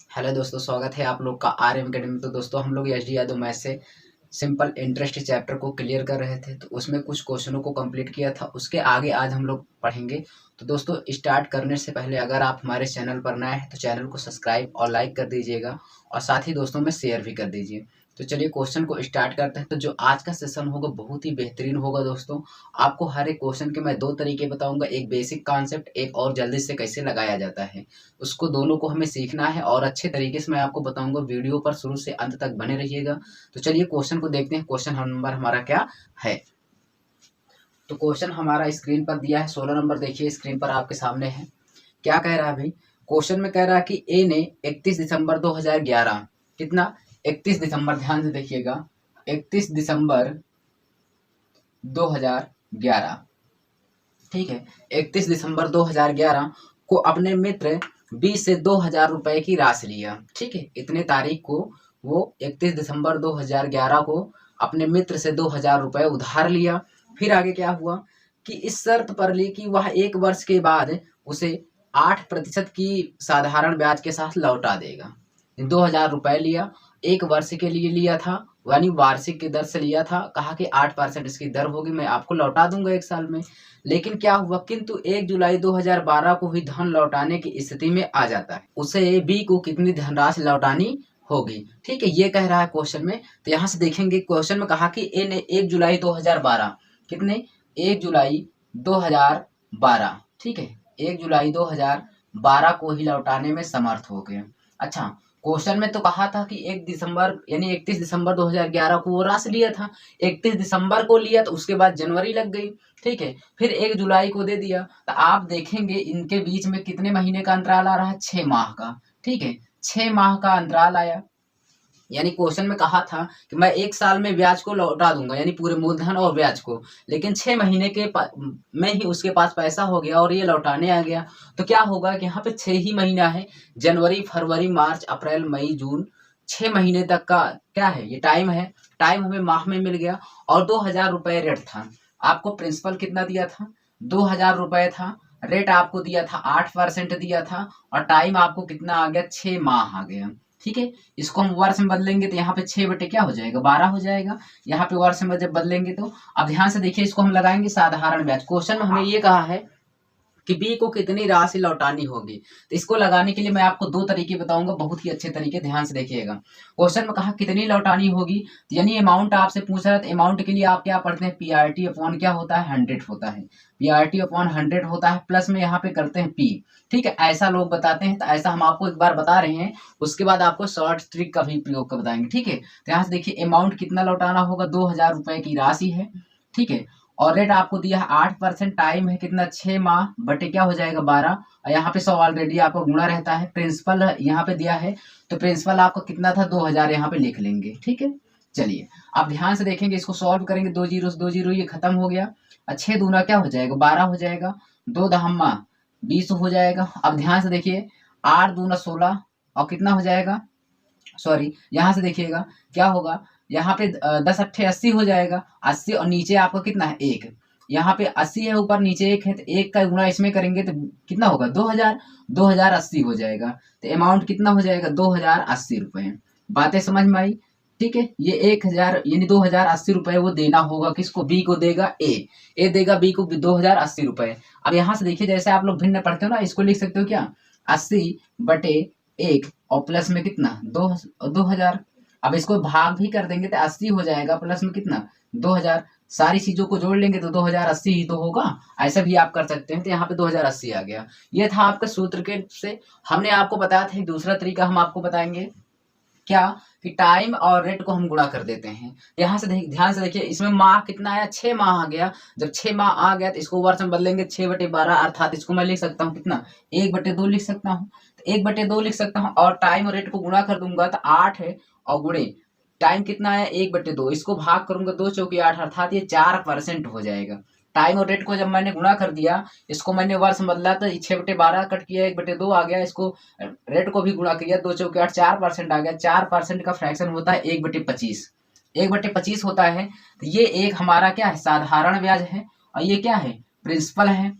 Hello दोस्तों, स्वागत है आप लोग का आर एम अकेडमी में। तो दोस्तों हम लोग एच डी यादव मैथ से सिंपल इंटरेस्ट चैप्टर को क्लियर कर रहे थे, तो उसमें कुछ क्वेश्चनों को कंप्लीट किया था। उसके आगे आज हम लोग पढ़ेंगे। तो दोस्तों स्टार्ट करने से पहले अगर आप हमारे चैनल पर नए हैं तो चैनल को सब्सक्राइब और लाइक कर दीजिएगा और साथ ही दोस्तों में शेयर भी कर दीजिए। तो चलिए क्वेश्चन को स्टार्ट करते हैं। तो जो आज का सेशन होगा बहुत ही बेहतरीन होगा दोस्तों। आपको हर एक क्वेश्चन के मैं दो तरीके बताऊंगा, एक बेसिक कॉन्सेप्ट, एक और जल्दी से कैसे लगाया जाता है। उसको दोनों को हमें सीखना है और अच्छे तरीके से मैं आपको बताऊंगा। वीडियो पर शुरू से अंत तक बने रहिएगा। तो चलिए क्वेश्चन को देखते हैं। क्वेश्चन नंबर हमारा क्या है। तो क्वेश्चन हमारा स्क्रीन पर दिया है। 16 नंबर देखिए स्क्रीन पर आपके सामने है। क्या कह रहा है भाई? क्वेश्चन में कह रहा है कि ए ने 31 दिसंबर 2011 कितना 31 दिसंबर, ध्यान से देखिएगा, 31 दिसंबर 2011, ठीक है, 31 दिसंबर 2011 को अपने मित्र 20 से 2000 रुपए की राशि लिया। ठीक है, इतने तारीख को वो 31 दिसंबर 2011 को अपने मित्र से 2000 रुपए उधार लिया। फिर आगे क्या हुआ कि इस शर्त पर ली कि वह 1 वर्ष के बाद उसे 8% की साधारण ब्याज के साथ लौटा देगा। 2000 रुपए लिया, 1 वर्ष के लिए लिया था, यानी वार्षिक की दर से लिया था। कहा कि 8% इसकी दर होगी, मैं आपको लौटा दूंगा 1 साल में। लेकिन क्या हुआ, किंतु 1 जुलाई 2012 को ही धन लौटाने की स्थिति में आ जाता है। उसे बी को कितनी धनराशि लौटानी होगी? ठीक है, ये कह रहा है क्वेश्चन में। तो यहाँ से देखेंगे, क्वेश्चन में कहा कि ए ने 1 जुलाई 2012 कितने 1 जुलाई 2012, ठीक है, 1 जुलाई 2012 को ही लौटाने में समर्थ हो गए। अच्छा, क्वेश्चन में तो कहा था कि 1 दिसंबर यानी 31 दिसंबर 2011 को वो राशि लिया था। 31 दिसंबर को लिया तो उसके बाद जनवरी लग गई, ठीक है, फिर 1 जुलाई को दे दिया। तो आप देखेंगे इनके बीच में कितने महीने का अंतराल आ रहा है? 6 माह का। ठीक है, 6 माह का अंतराल आया। यानी क्वेश्चन में कहा था कि मैं 1 साल में ब्याज को लौटा दूंगा, यानी पूरे मूलधन और ब्याज को, लेकिन 6 महीने के में ही उसके पास पैसा हो गया और ये लौटाने आ गया। तो क्या होगा कि यहाँ पे 6 ही महीना है, जनवरी, फरवरी, मार्च, अप्रैल, मई, जून, 6 महीने तक का क्या है, ये टाइम है। टाइम हमें माह में मिल गया और 2000 रुपए रेट था। आपको प्रिंसिपल कितना दिया था? 2000 रुपए था। रेट आपको दिया था 8% दिया था और टाइम आपको कितना आ गया? 6 माह आ गया। ठीक है, इसको हम वर्ष में बदलेंगे तो यहाँ पे 6 बटे क्या हो जाएगा? 12 हो जाएगा। यहाँ पे वर्ष में जब बदलेंगे तो अब ध्यान से देखिए, इसको हम लगाएंगे साधारण ब्याज। क्वेश्चन में हमें ये कहा है कि बी को कितनी राशि लौटानी होगी। तो इसको लगाने के लिए मैं आपको दो तरीके बताऊंगा, बहुत ही अच्छे तरीके, ध्यान से देखिएगा। क्वेश्चन में कहा कितनी लौटानी होगी, तो यानी अमाउंट आपसे पूछ रहा है। तो अमाउंट के लिए आप क्या पढ़ते हैं? पीआरटी अपॉन क्या होता है? 100 होता है। पीआरटी अपॉन 100 होता है, प्लस में यहाँ पे करते हैं पी। ठीक है, ऐसा लोग बताते हैं, तो ऐसा हम आपको एक बार बता रहे हैं, उसके बाद आपको शॉर्ट ट्रिक का भी प्रयोग कर बताएंगे। ठीक है, तो यहाँ से देखिए अमाउंट कितना लौटाना होगा? 2000 रुपए की राशि है। ठीक है, और रेट आपको दिया है 8%, टाइम है कितना? 6 माह बटे क्या हो जाएगा? 12। और यहाँ पे 100 ऑलरेडी आपको गुणा रहता है। प्रिंसिपल यहाँ पे दिया है तो प्रिंसिपल आपका कितना था? 2000 यहाँ पे लिख लेंगे। ठीक है, चलिए आप ध्यान से देखेंगे, इसको सॉल्व करेंगे। 2 जीरो से 2 जीरो ये खत्म हो गया। 6 दूना क्या हो जाएगा? 12 हो जाएगा। 2 दहम्मा 20 हो जाएगा। अब ध्यान से देखिए, 8 दूना 16 और कितना हो जाएगा? सॉरी, यहाँ से देखिएगा क्या होगा, यहाँ पे 10 अट्ठे 80 हो जाएगा। 80 और नीचे आपका कितना है? 1। यहाँ पे 80 है, ऊपर नीचे 1 है, तो 1 का गुणा इसमें करेंगे तो कितना होगा? 2000। 2080 हो जाएगा। तो अमाउंट कितना हो जाएगा? 2080 रुपए। बातें समझ में आई? ठीक है, ये 1000 यानी 2080 रुपए वो देना होगा। किसको? बी को देगा। ए देगा बी को 2080 रुपए। अब यहाँ से देखिए, जैसे आप लोग भिन्न पढ़ते हो ना, इसको लिख सकते हो क्या? 80 बटे 1 और प्लस में कितना? 2000। अब इसको भाग भी कर देंगे तो 80 हो जाएगा, प्लस में कितना? 2000। सारी चीजों को जोड़ लेंगे तो 2080 ही तो होगा। ऐसा भी आप कर सकते हैं। तो यहाँ पे 2080 आ गया। ये था आपका सूत्र के से। हमने आपको बताया था, एक दूसरा तरीका हम आपको बताएंगे, क्या कि टाइम और रेट को हम गुणा कर देते हैं। यहाँ से ध्यान से देखिए, इसमें माह कितना आया? 6 माह आ गया। जब 6 माह आ गया तो इसको वर्ष में बदलेंगे। 6 बटे 12, अर्थात इसको मैं लिख सकता हूँ कितना? 1 बटे 2 लिख सकता हूँ। 1 बटे 2 लिख सकता हूँ और टाइम और रेट को गुणा कर दूंगा तो 8 है और गुणे टाइम कितना आया? 1 बटे 2। इसको भाग करूंगा 2 चौकी 8, अर्थात ये 4% हो जाएगा। टाइम और रेट को जब मैंने गुणा कर दिया, इसको मैंने वर्ष में बदला तो 6 बटे 12 कट किया, 1 बटे 2 आ गया। इसको रेट को भी गुणा किया, 2 चौके 8, 4% आ गया। 4% का फ्रैक्शन होता है 1 बटे 25। 1 बटे 25 होता है। तो ये एक हमारा क्या है? साधारण ब्याज है और ये क्या है? प्रिंसिपल है।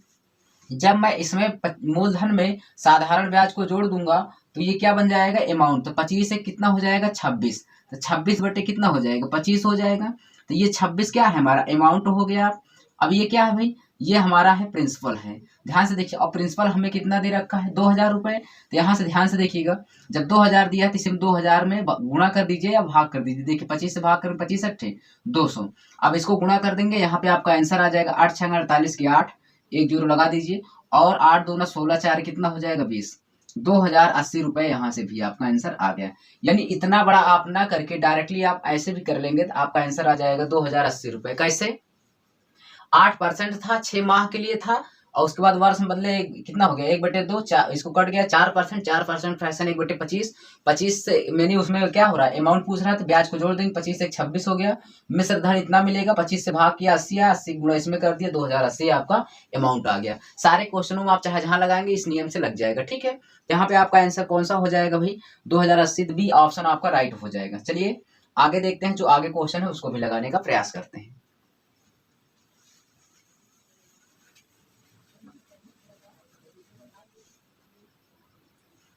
जब मैं इसमें मूलधन में साधारण ब्याज को जोड़ दूंगा तो तो ये क्या बन जाएगा अमाउंट, तो 25 से कितना हो जाएगा 26, तो 26 बटे कितना हो जाएगा 25 हो जाएगा। तो ये 26 क्या है हमारा अमाउंट हो गया। अब ये क्या है भाई, ये हमारा है प्रिंसिपल है, ध्यान से देखिए। और प्रिंसिपल हमें कितना दे रखा है 2000 रुपए। तो यहाँ से ध्यान से देखिएगा, जब 2000 दिया है तो इसे 2000 में गुणा कर दीजिए या भाग कर दीजिए। देखिए 25 से भाग करें 25 अट्ठे 200। अब इसको गुणा कर देंगे, यहाँ पे आपका आंसर आ जाएगा 8 छंग 48 की 8, एक जीरो लगा दीजिए, और 8 दूना 16 4 कितना हो जाएगा 20, 2080 रुपए यहाँ से भी आपका आंसर आ गया। यानी इतना बड़ा आप ना करके डायरेक्टली आप ऐसे भी कर लेंगे तो आपका आंसर आ जाएगा 2080 रुपए। कैसे, 8% था 6 माह के लिए था, और उसके बाद वर्ष में बदले कितना हो गया 1/2, इसको कट गया 4%, 4% फ्रैक्शन 1/25, 25 से मैंने उसमें क्या हो रहा है अमाउंट पूछ रहा है तो ब्याज को जोड़ देंगे, 25 से 26 हो गया, मिश्र धन इतना मिलेगा, 25 से भाग किया 80 आया, 80 गुणा इसमें कर दिया 2080 आपका अमाउंट आ गया। सारे क्वेश्चनों में आप चाहे जहां लगाएंगे इस नियम से लग जाएगा, ठीक है। यहाँ पे आपका आंसर कौन सा हो जाएगा भाई 2080, बी ऑप्शन आपका राइट हो जाएगा। चलिए आगे देखते हैं, जो आगे क्वेश्चन है उसको भी लगाने का प्रयास करते हैं।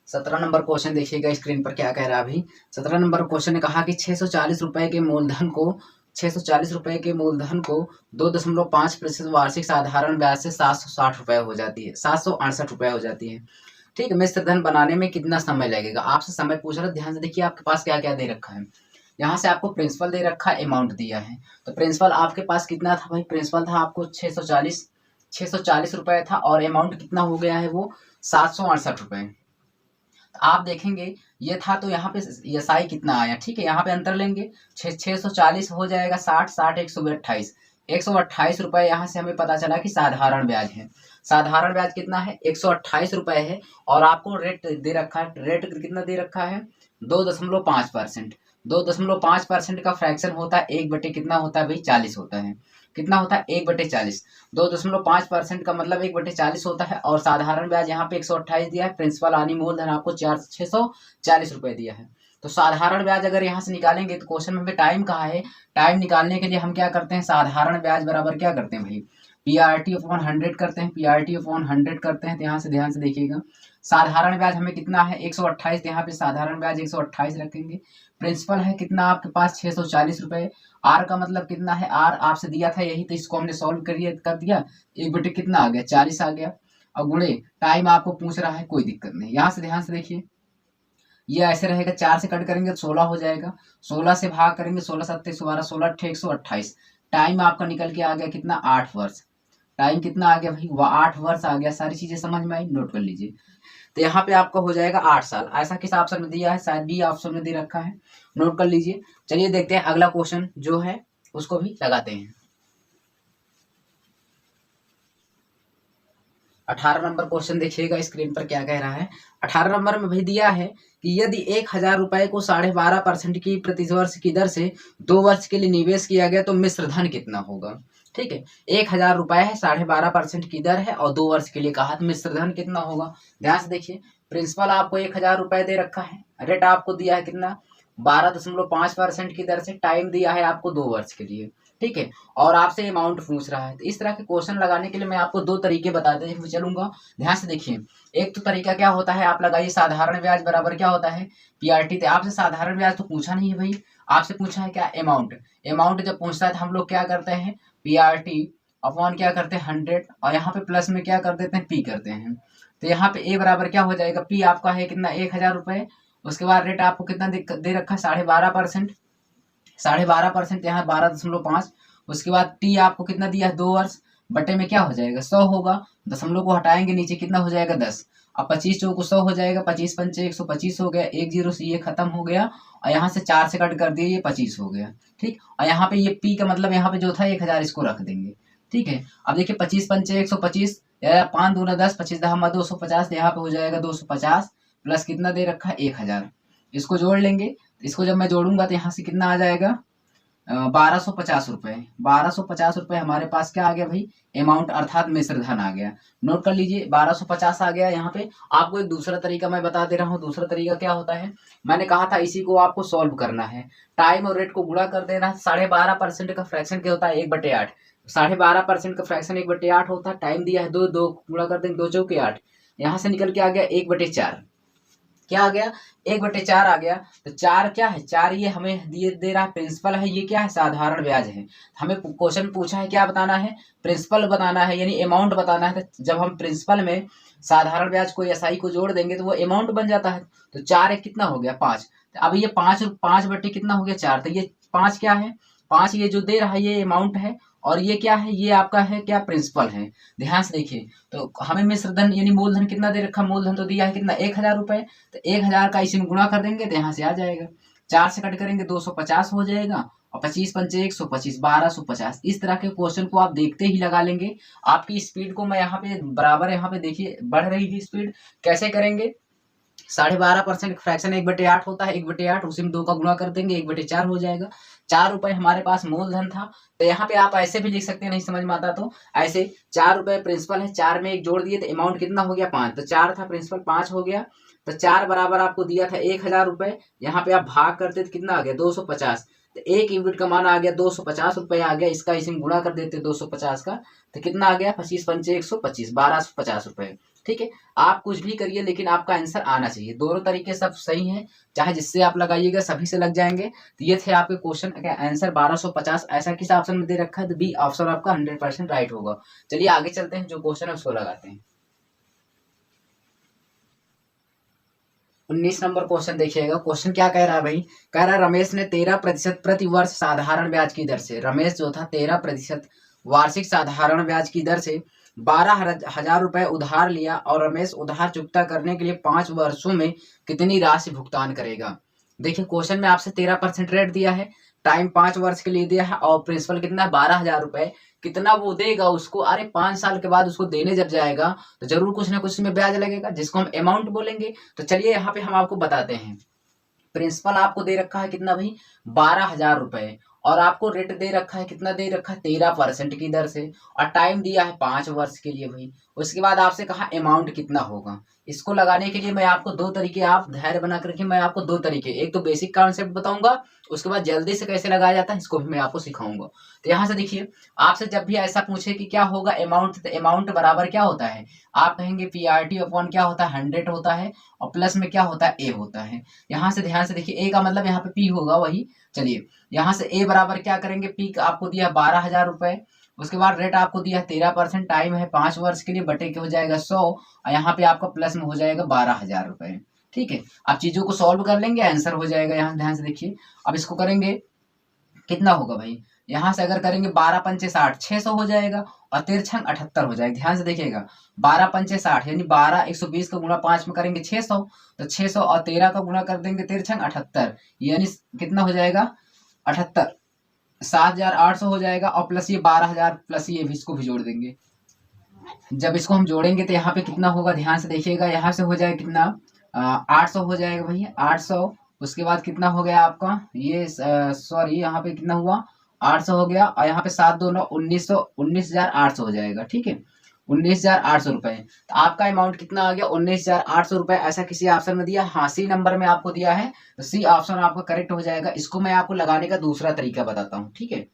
17 नंबर क्वेश्चन देखिएगा स्क्रीन पर क्या कह रहा है अभी। 17 नंबर क्वेश्चन ने कहा कि 640 रुपए के मूलधन को 640 रुपए के मूलधन को 2.5% वार्षिक साधारण ब्याज से 760 रुपए हो जाती है, 768 रुपए हो जाती है। ठीक है, मिश्र धन बनाने में कितना समय लगेगा, आपसे समय पूछ रहा है। ध्यान से देखिए आपके पास क्या क्या दे रखा है। यहाँ से आपको प्रिंसिपल दे रखा है, अमाउंट दिया है। तो प्रिंसिपल आपके पास कितना था भाई, प्रिंसिपल था आपको 640 रुपए था, और अमाउंट कितना हो गया है वो 768 रुपए। आप देखेंगे ये था तो यहाँ पे एसआई कितना आया, ठीक है। यहाँ पे अंतर लेंगे, 640 हो जाएगा 60, 60 128, 128 रुपए यहाँ से हमें पता चला कि साधारण ब्याज है। साधारण ब्याज कितना है 128 रुपए है, और आपको रेट दे रखा है, रेट कितना दे रखा है 2.5%। 2.5% का फ्रैक्शन होता है 1 बटे कितना होता है भाई 40 होता है, कितना होता है 1/40। 2.5% का मतलब 1/40 होता है, और साधारण ब्याज यहाँ पे 128 दिया है, प्रिंसिपल आनी मूलधन आपको 640 रुपए दिया है। तो साधारण ब्याज अगर यहाँ से निकालेंगे तो क्वेश्चन में टाइम कहाँ है, टाइम निकालने के लिए हम क्या करते हैं, साधारण ब्याज बराबर क्या करते हैं भाई PRT/100 करते हैं, PRT/100 करते हैं। तो यहाँ से ध्यान से देखिएगा, साधारण ब्याज हमें कितना है 128, यहाँ पे साधारण ब्याज 128 रखेंगे। प्रिंसिपल है कितना आपके पास 640 रुपए, आर का मतलब कितना है, आर आपसे दिया था यही, तो इसको हमने सॉल्व कर दिया, 1 बटे कितना आ गया 40 आ गया। और गुणे टाइम आपको पूछ रहा है, कोई दिक्कत नहीं। यहाँ से ध्यान से देखिए, ये ऐसे रहेगा, 4 से कट करेंगे तो 16 हो जाएगा, 16 से भाग करेंगे 16 7 112, 16 8 128। टाइम आपका निकल के आ गया कितना 8 वर्ष। टाइम कितना आ गया भाई, वह 8 वर्ष आ गया। सारी चीजें समझ में आई, नोट कर लीजिए। तो यहाँ पे आपका हो जाएगा 8 साल। ऐसा किस ऑप्शन में दिया है, शायद बी ऑप्शन में दे रखा है, नोट कर लीजिए। चलिए देखते हैं अगला क्वेश्चन जो है उसको भी लगाते हैं। 18 नंबर क्वेश्चन देखिएगा स्क्रीन पर क्या कह रहा है। 18 नंबर में भाई दिया है कि यदि 1000 रुपए को 12.5% की प्रतिवर्ष की दर से 2 वर्ष के लिए निवेश किया गया तो मिश्र धन कितना होगा। ठीक है, 1000 रुपए है, 12.5% की दर है, और 2 वर्ष के लिए कहा तो मिश्र धन कितना होगा। ध्यान से देखिए, प्रिंसिपल आपको 1000 रुपए दे रखा है, रेट आपको दिया है कितना 12.5% की दर से, टाइम दिया है आपको 2 वर्ष के लिए, ठीक है, और आपसे अमाउंट पूछ रहा है। तो इस तरह के क्वेश्चन लगाने के लिए मैं आपको 2 तरीके बताते हुए चलूंगा, ध्यान से देखिए। एक तो तरीका क्या होता है, आप लगाइए साधारण ब्याज बराबर क्या होता है PRT। तो आपसे साधारण ब्याज तो पूछा नहीं है भाई, आपसे पूछा है क्या अमाउंट। अमाउंट जब पूछता है तो हम लोग क्या करते हैं PRT/, क्या करते हैं 100, और यहाँ पे प्लस में क्या कर देते हैं P करते हैं। तो यहाँ पे A बराबर क्या हो जाएगा, P आपका है कितना 1000 रुपए, उसके बाद रेट आपको कितना दे रखा है 12.5%, 12.5% यहाँ 12.5, उसके बाद टी आपको कितना दिया है 2 वर्ष, बटे में क्या हो जाएगा 100 होगा, दशमलव को हटाएंगे नीचे कितना हो जाएगा 10। अब 25 चौको 100 हो जाएगा, 25 पंचे 125 हो गया, 1 0 से ये खत्म हो गया, और यहाँ से 4 से कट कर दिए, ये 25 हो गया, ठीक। और यहाँ पे ये पी का मतलब यहाँ पे जो था 1000 इसको रख देंगे, ठीक है। अब देखिए 25 पंचे 125, 5 दूना 10, 25 10 250, यहाँ पे हो जाएगा 250 प्लस कितना दे रखा है 1000, इसको जोड़ लेंगे। इसको जब मैं जोड़ूंगा तो यहाँ से कितना आ जाएगा 1250 रुपए। 1250 रुपए हमारे पास क्या आ गया भाई अमाउंट, अर्थात मिश्र धन आ गया। नोट कर लीजिए 1250 आ गया। यहाँ पे आपको एक दूसरा तरीका मैं बता दे रहा हूँ। दूसरा तरीका क्या होता है, मैंने कहा था इसी को आपको सॉल्व करना है, टाइम और रेट को गुणा कर देना है। 12.5% का फ्रैक्शन क्या होता है 1/8, 12.5% का फ्रैक्शन 1/8 होता है। टाइम दिया है 2, 2 गुणा कर देंगे 2 चौके 8, यहाँ से निकल के आ गया 1/4, क्या आ गया, 1/4 आ गया। तो 4 क्या है, 4 ये हमें दिए दे रहा है प्रिंसिपल है, ये क्या है साधारण ब्याज है। हमें क्वेश्चन पूछा है क्या बताना है, प्रिंसिपल बताना है यानी अमाउंट बताना है। तो जब हम प्रिंसिपल में साधारण ब्याज को एसआई को जोड़ देंगे तो वो अमाउंट बन जाता है। तो 4 एक कितना हो गया 5। तो अब ये 5 कितना हो गया 4। तो ये 5 क्या है, 5 ये जो दे रहा है ये अमाउंट है, और ये क्या है, ये आपका है क्या प्रिंसिपल है। ध्यान से देखिए, तो हमें मिश्र धन यानी मूलधन कितना दे रखा, मूलधन तो दिया है कितना 1000 रुपए। तो 1000 का इसी में गुणा कर देंगे तो यहाँ से आ जाएगा, 4 से कट करेंगे 250 हो जाएगा, और 25 पंचे 125 1250। इस तरह के क्वेश्चन को आप देखते ही लगा लेंगे। आपकी स्पीड को मैं यहाँ पे बराबर, यहाँ पे देखिए बढ़ रही है स्पीड। कैसे करेंगे, 12.5% फ्रैक्शन 1/8 होता है, 1/8 उसी में 2 का गुणा कर देंगे 1/4 हो जाएगा। 4 रुपए हमारे पास मूलधन था। तो यहाँ पे आप ऐसे भी लिख सकते हैं, नहीं समझ में आता तो ऐसे 4 रुपए प्रिंसिपल है, 4 में 1 जोड़ दिए तो अमाउंट कितना हो गया 5। तो 4 था प्रिंसिपल, 5 हो गया। तो 4 बराबर आपको दिया था 1000 रुपए, यहाँ पे आप भाग करते तो कितना आ गया 250। तो 1 यूनिट का मान आ गया 250 रुपए आ गया, इसका इसी में गुणा कर देते 250 का, तो कितना आ गया 25 पंचे 125 1250 रुपए। ठीक है, आप कुछ भी करिए लेकिन आपका आंसर आना चाहिए। दोनों तरीके सब सही हैं, चाहे जिससे आप लगाइएगा सभी से लग जाएंगे। तो ये थे आपके क्वेश्चन का आंसर 1250। ऐसा किस ऑप्शन में दे रखा है, तो बी ऑप्शन आपका 100% राइट होगा। चलिए आगे चलते हैं, जो क्वेश्चन है उसको लगाते हैं। 19 नंबर क्वेश्चन देखिएगा। क्वेश्चन क्या कह रहा है भाई, कह रहा है रमेश ने 13% प्रति वर्ष साधारण ब्याज की दर से, रमेश जो था 13% वार्षिक साधारण ब्याज की दर से 12,000 रुपए उधार लिया, और रमेश उधार चुकता करने के लिए 5 वर्षों में कितनी राशि भुगतान करेगा। देखिए क्वेश्चन में आपसे 13% रेट दिया है, टाइम 5 वर्ष के लिए दिया है, और प्रिंसिपल कितना है 12,000 रुपए। कितना वो देगा उसको, अरे 5 साल के बाद उसको देने जब जाएगा तो जरूर कुछ ना कुछ में ब्याज लगेगा, जिसको हम अमाउंट बोलेंगे। तो चलिए यहाँ पे हम आपको बताते हैं। प्रिंसिपल आपको दे रखा है कितना भाई 12,000 रुपए, और आपको रेट दे रखा है कितना, दे रखा है 13% की दर से, और टाइम दिया है 5 वर्ष के लिए भाई। उसके बाद आपसे कहा अमाउंट कितना होगा। इसको लगाने के लिए मैं आपको 2 तरीके, आप धैर्य बना करके मैं आपको 2 तरीके, एक तो बेसिक कॉन्सेप्ट बताऊंगा, उसके बाद जल्दी से कैसे लगाया जाता है इसको भी मैं आपको सिखाऊंगा। तो यहाँ से देखिए, आपसे जब भी ऐसा पूछे कि क्या होगा अमाउंट, तो अमाउंट बराबर क्या होता है, आप कहेंगे PRT अपॉन क्या होता है 100 होता है, और प्लस में क्या होता है A होता है। यहाँ से ध्यान से देखिए, A का मतलब यहाँ पे P होगा वही। चलिए यहाँ से A बराबर क्या करेंगे, P का आपको दिया 12,000 रुपए, उसके बाद रेट आपको दिया 13%, टाइम है 5 वर्ष के लिए, बटे के हो जाएगा 100, और यहाँ पे आपका प्लस में हो जाएगा 12,000 रुपए। ठीक है, अब चीजों को सॉल्व कर लेंगे, आंसर हो जाएगा। यहाँ ध्यान से देखिए, अब इसको करेंगे कितना होगा भाई, यहाँ से अगर करेंगे 12 पंचे 60 600 हो जाएगा, और 13 78 हो जाएगा। ध्यान से देखिएगा 12 पंचे 60 यानी 12 120 का गुणा 5 में करेंगे 600, तो 600 और 13 का गुणा कर देंगे 13 78 यानी कितना हो जाएगा 78 7,800 हो जाएगा, और प्लस ये 12,000 प्लस ये भी इसको भी जोड़ देंगे। जब इसको हम जोड़ेंगे तो यहाँ पे कितना होगा, ध्यान से देखिएगा, यहाँ से हो जाएगा कितना 800 हो जाएगा भैया 800। उसके बाद कितना हो गया आपका ये सॉरी यहाँ पे कितना हुआ 800 हो गया, और यहाँ पे 7 2 9 19,800 हो जाएगा। ठीक है, 19,800 रुपए। तो आपका अमाउंट कितना आ गया 19,800 रुपए। ऐसा किसी ऑप्शन में दिया, हाँ सी नंबर में आपको दिया है, तो सी ऑप्शन आपका करेक्ट हो जाएगा। इसको मैं आपको लगाने का दूसरा तरीका बताता हूँ। ठीक है,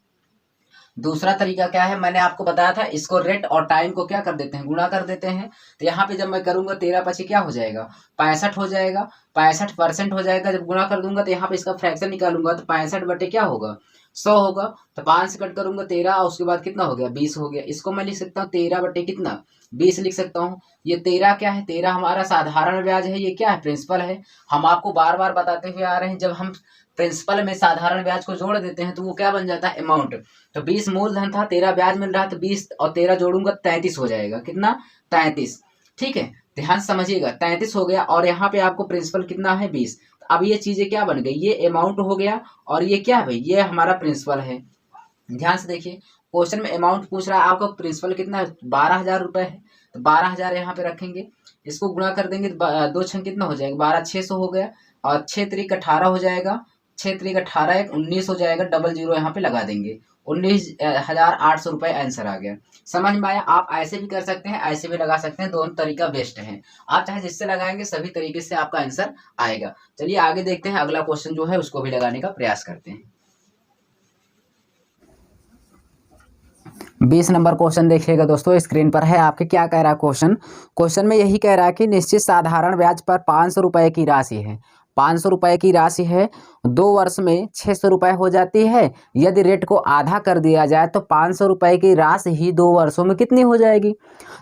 दूसरा तरीका क्या है, मैंने आपको बताया था, इसको रेट और टाइम को क्या कर देते हैं, गुणा कर देते हैं। तो यहाँ पे जब मैं करूंगा 13 पची क्या हो जाएगा 65 हो जाएगा, 65% हो जाएगा। जब गुणा कर दूंगा तो यहाँ पे इसका फ्रैक्शन निकालूंगा तो 65 बटे क्या होगा 100 होगा। तो 5 से कट करूंगा 13, और उसके बाद कितना हो गया 20 हो गया। इसको मैं लिख सकता हूँ 13 बटे कितना 20 लिख सकता हूँ। ये 13 क्या है, 13 हमारा साधारण ब्याज है, ये क्या है प्रिंसिपल है। हम आपको बार बार बताते हुए आ रहे हैं, जब हम प्रिंसिपल में साधारण ब्याज को जोड़ देते हैं तो वो क्या बन जाता है अमाउंट। तो 20 मूलधन था, 13 ब्याज मिल रहा है, तो 20 और 13 जोड़ूंगा 33 हो जाएगा। कितना 33। ठीक है, ध्यान समझिएगा 33 हो गया, और यहाँ पे आपको प्रिंसिपल कितना है 20। अब ये चीजें क्या बन गई, ये अमाउंट हो गया, और ये क्या है भाई ये हमारा प्रिंसिपल है। ध्यान से देखिए, क्वेश्चन में अमाउंट पूछ रहा है आपका, प्रिंसिपल कितना है 12,000 रुपए है, तो 12,000 यहाँ पे रखेंगे, इसको गुणा कर देंगे तो 2 छंग कितना हो जाएगा 12 600 हो गया, और 6 3 18 हो जाएगा, 6 3 18 1 19 हो जाएगा, डबल जीरो यहाँ पे लगा देंगे, 19,800 रुपए आंसर आ गया। समझ में आया। आप ऐसे भी कर सकते हैं, ऐसे भी लगा सकते हैं, दोनों तरीका बेस्ट है। आप चाहे जिससे लगाएंगे सभी तरीके से आपका आंसर आएगा। चलिए आगे देखते हैं, अगला क्वेश्चन जो है उसको भी लगाने का प्रयास करते हैं। 20 नंबर क्वेश्चन देखिएगा दोस्तों, स्क्रीन पर है आपके। क्या कह रहा है क्वेश्चन? क्वेश्चन में यही कह रहा है कि निश्चित साधारण ब्याज पर 500 रुपये की राशि है। 500 रुपये की राशि है, 2 वर्ष में 600 रुपये हो जाती है। यदि रेट को आधा कर दिया जाए तो 500 रुपये की राशि ही 2 वर्षों में कितनी हो जाएगी?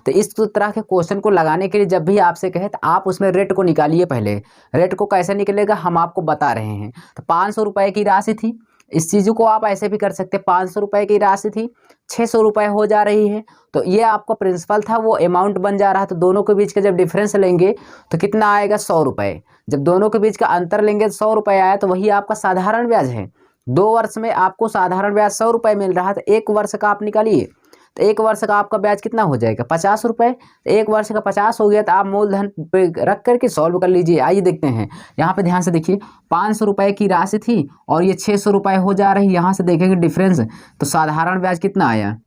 तो इस तरह के क्वेश्चन को लगाने के लिए जब भी आपसे कहे तो आप उसमें रेट को निकालिए। पहले रेट को कैसे निकलेगा हम आपको बता रहे हैं। तो 500 रुपये की राशि थी, इस चीज़ को आप ऐसे भी कर सकते हैं। 500 रुपये की राशि थी, 600 रुपये हो जा रही है, तो ये आपका प्रिंसिपल था, वो अमाउंट बन जा रहा है। तो दोनों के बीच का जब डिफरेंस लेंगे तो कितना आएगा? 100 रुपये। जब दोनों के बीच का अंतर लेंगे तो 100 रुपये आया, तो वही आपका साधारण ब्याज है। 2 वर्ष में आपको साधारण ब्याज 100 रुपये मिल रहा है, तो 1 वर्ष का आप निकालिए। तो 1 वर्ष का आपका ब्याज कितना हो जाएगा? 50 रुपये। तो 1 वर्ष का 50 हो गया, तो आप मूलधन पे रख करके सॉल्व कर लीजिए। आइए देखते हैं, यहाँ पे ध्यान से देखिए। 500 रुपये की राशि थी और ये 600 रुपये हो जा रही है। यहाँ से देखेंगे डिफरेंस, तो साधारण ब्याज कितना आया?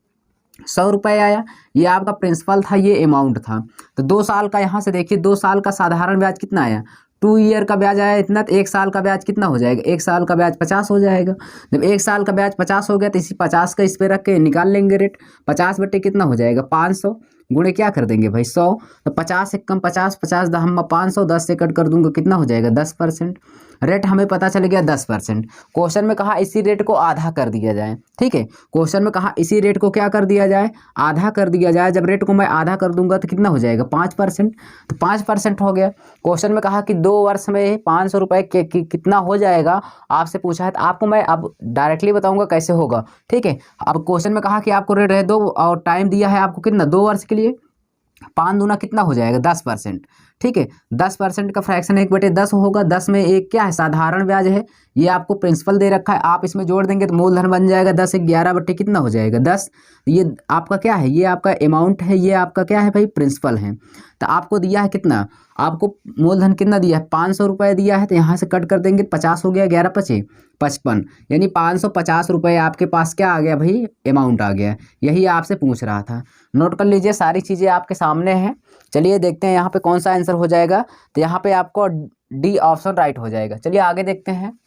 100 रुपये आया। ये आपका प्रिंसिपल था, ये अमाउंट था। तो 2 साल का, यहाँ से देखिए 2 साल का साधारण ब्याज कितना आया? 2 ईयर का ब्याज आया इतना। तो 1 साल का ब्याज कितना हो जाएगा? 1 साल का ब्याज 50 हो जाएगा। जब 1 साल का ब्याज 50 हो गया तो इसी 50 का इस पे रख के निकाल लेंगे रेट। 50 बटे कितना हो जाएगा? 500 गुणे क्या कर देंगे भाई? 100। तो 50 एक कम 50, 50 हम 500, 10 से कट कर दूंगा, कितना हो जाएगा? 10%। रेट हमें पता चल गया 10%। क्वेश्चन में कहा इसी रेट को आधा कर दिया जाए। ठीक है, क्वेश्चन में कहा इसी रेट को क्या कर दिया जाए? आधा कर दिया जाए। जब रेट को मैं आधा कर दूंगा तो कितना हो जाएगा? 5%। तो 5% हो गया। क्वेश्चन में कहा कि 2 वर्ष में 500 रुपये कितना हो जाएगा, आपसे पूछा है। तो आपको मैं अब डायरेक्टली बताऊंगा कैसे होगा। ठीक है, अब क्वेश्चन में कहा कि आपको रेट है 2 और टाइम दिया है आपको कितना? 2 वर्ष के लिए। 5 दूना कितना हो जाएगा? 10%। ठीक है, 10% का फ्रैक्शन 1/10 होगा। 10 में 1 क्या है? साधारण ब्याज है। ये आपको प्रिंसिपल दे रखा है, आप इसमें जोड़ देंगे तो मूलधन बन जाएगा 10। 11 बटे कितना हो जाएगा? 10। ये आपका क्या है? ये आपका अमाउंट है, ये आपका क्या है भाई? प्रिंसिपल है। तो आपको दिया है कितना? आपको मूलधन कितना दिया है? 500 रुपये दिया है। तो यहाँ से कट कर देंगे, 50 हो गया, 11 पचे 55, यानी 550 रुपये आपके पास क्या आ गया भाई? अमाउंट आ गया। यही आपसे पूछ रहा था। नोट कर लीजिए, सारी चीज़ें आपके सामने हैं। चलिए देखते हैं यहाँ पे कौन सा आंसर हो जाएगा। तो यहाँ पे आपको डी ऑप्शन राइट हो जाएगा। चलिए आगे देखते हैं।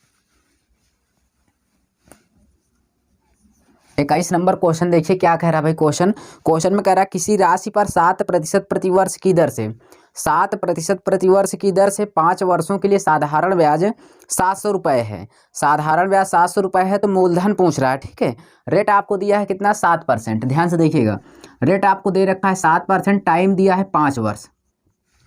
21 नंबर क्वेश्चन देखिए क्या कह रहा है भाई। क्वेश्चन में कह रहा है किसी राशि पर 7% प्रतिवर्ष की दर से 7% प्रतिवर्ष की दर से 5 वर्षों के लिए साधारण ब्याज 700 रुपये है। साधारण ब्याज 700 रुपये है, तो मूलधन पूछ रहा है। ठीक है, रेट आपको दिया है कितना? 7%। ध्यान से देखिएगा, रेट आपको दे रखा है 7%, टाइम दिया है 5 वर्ष।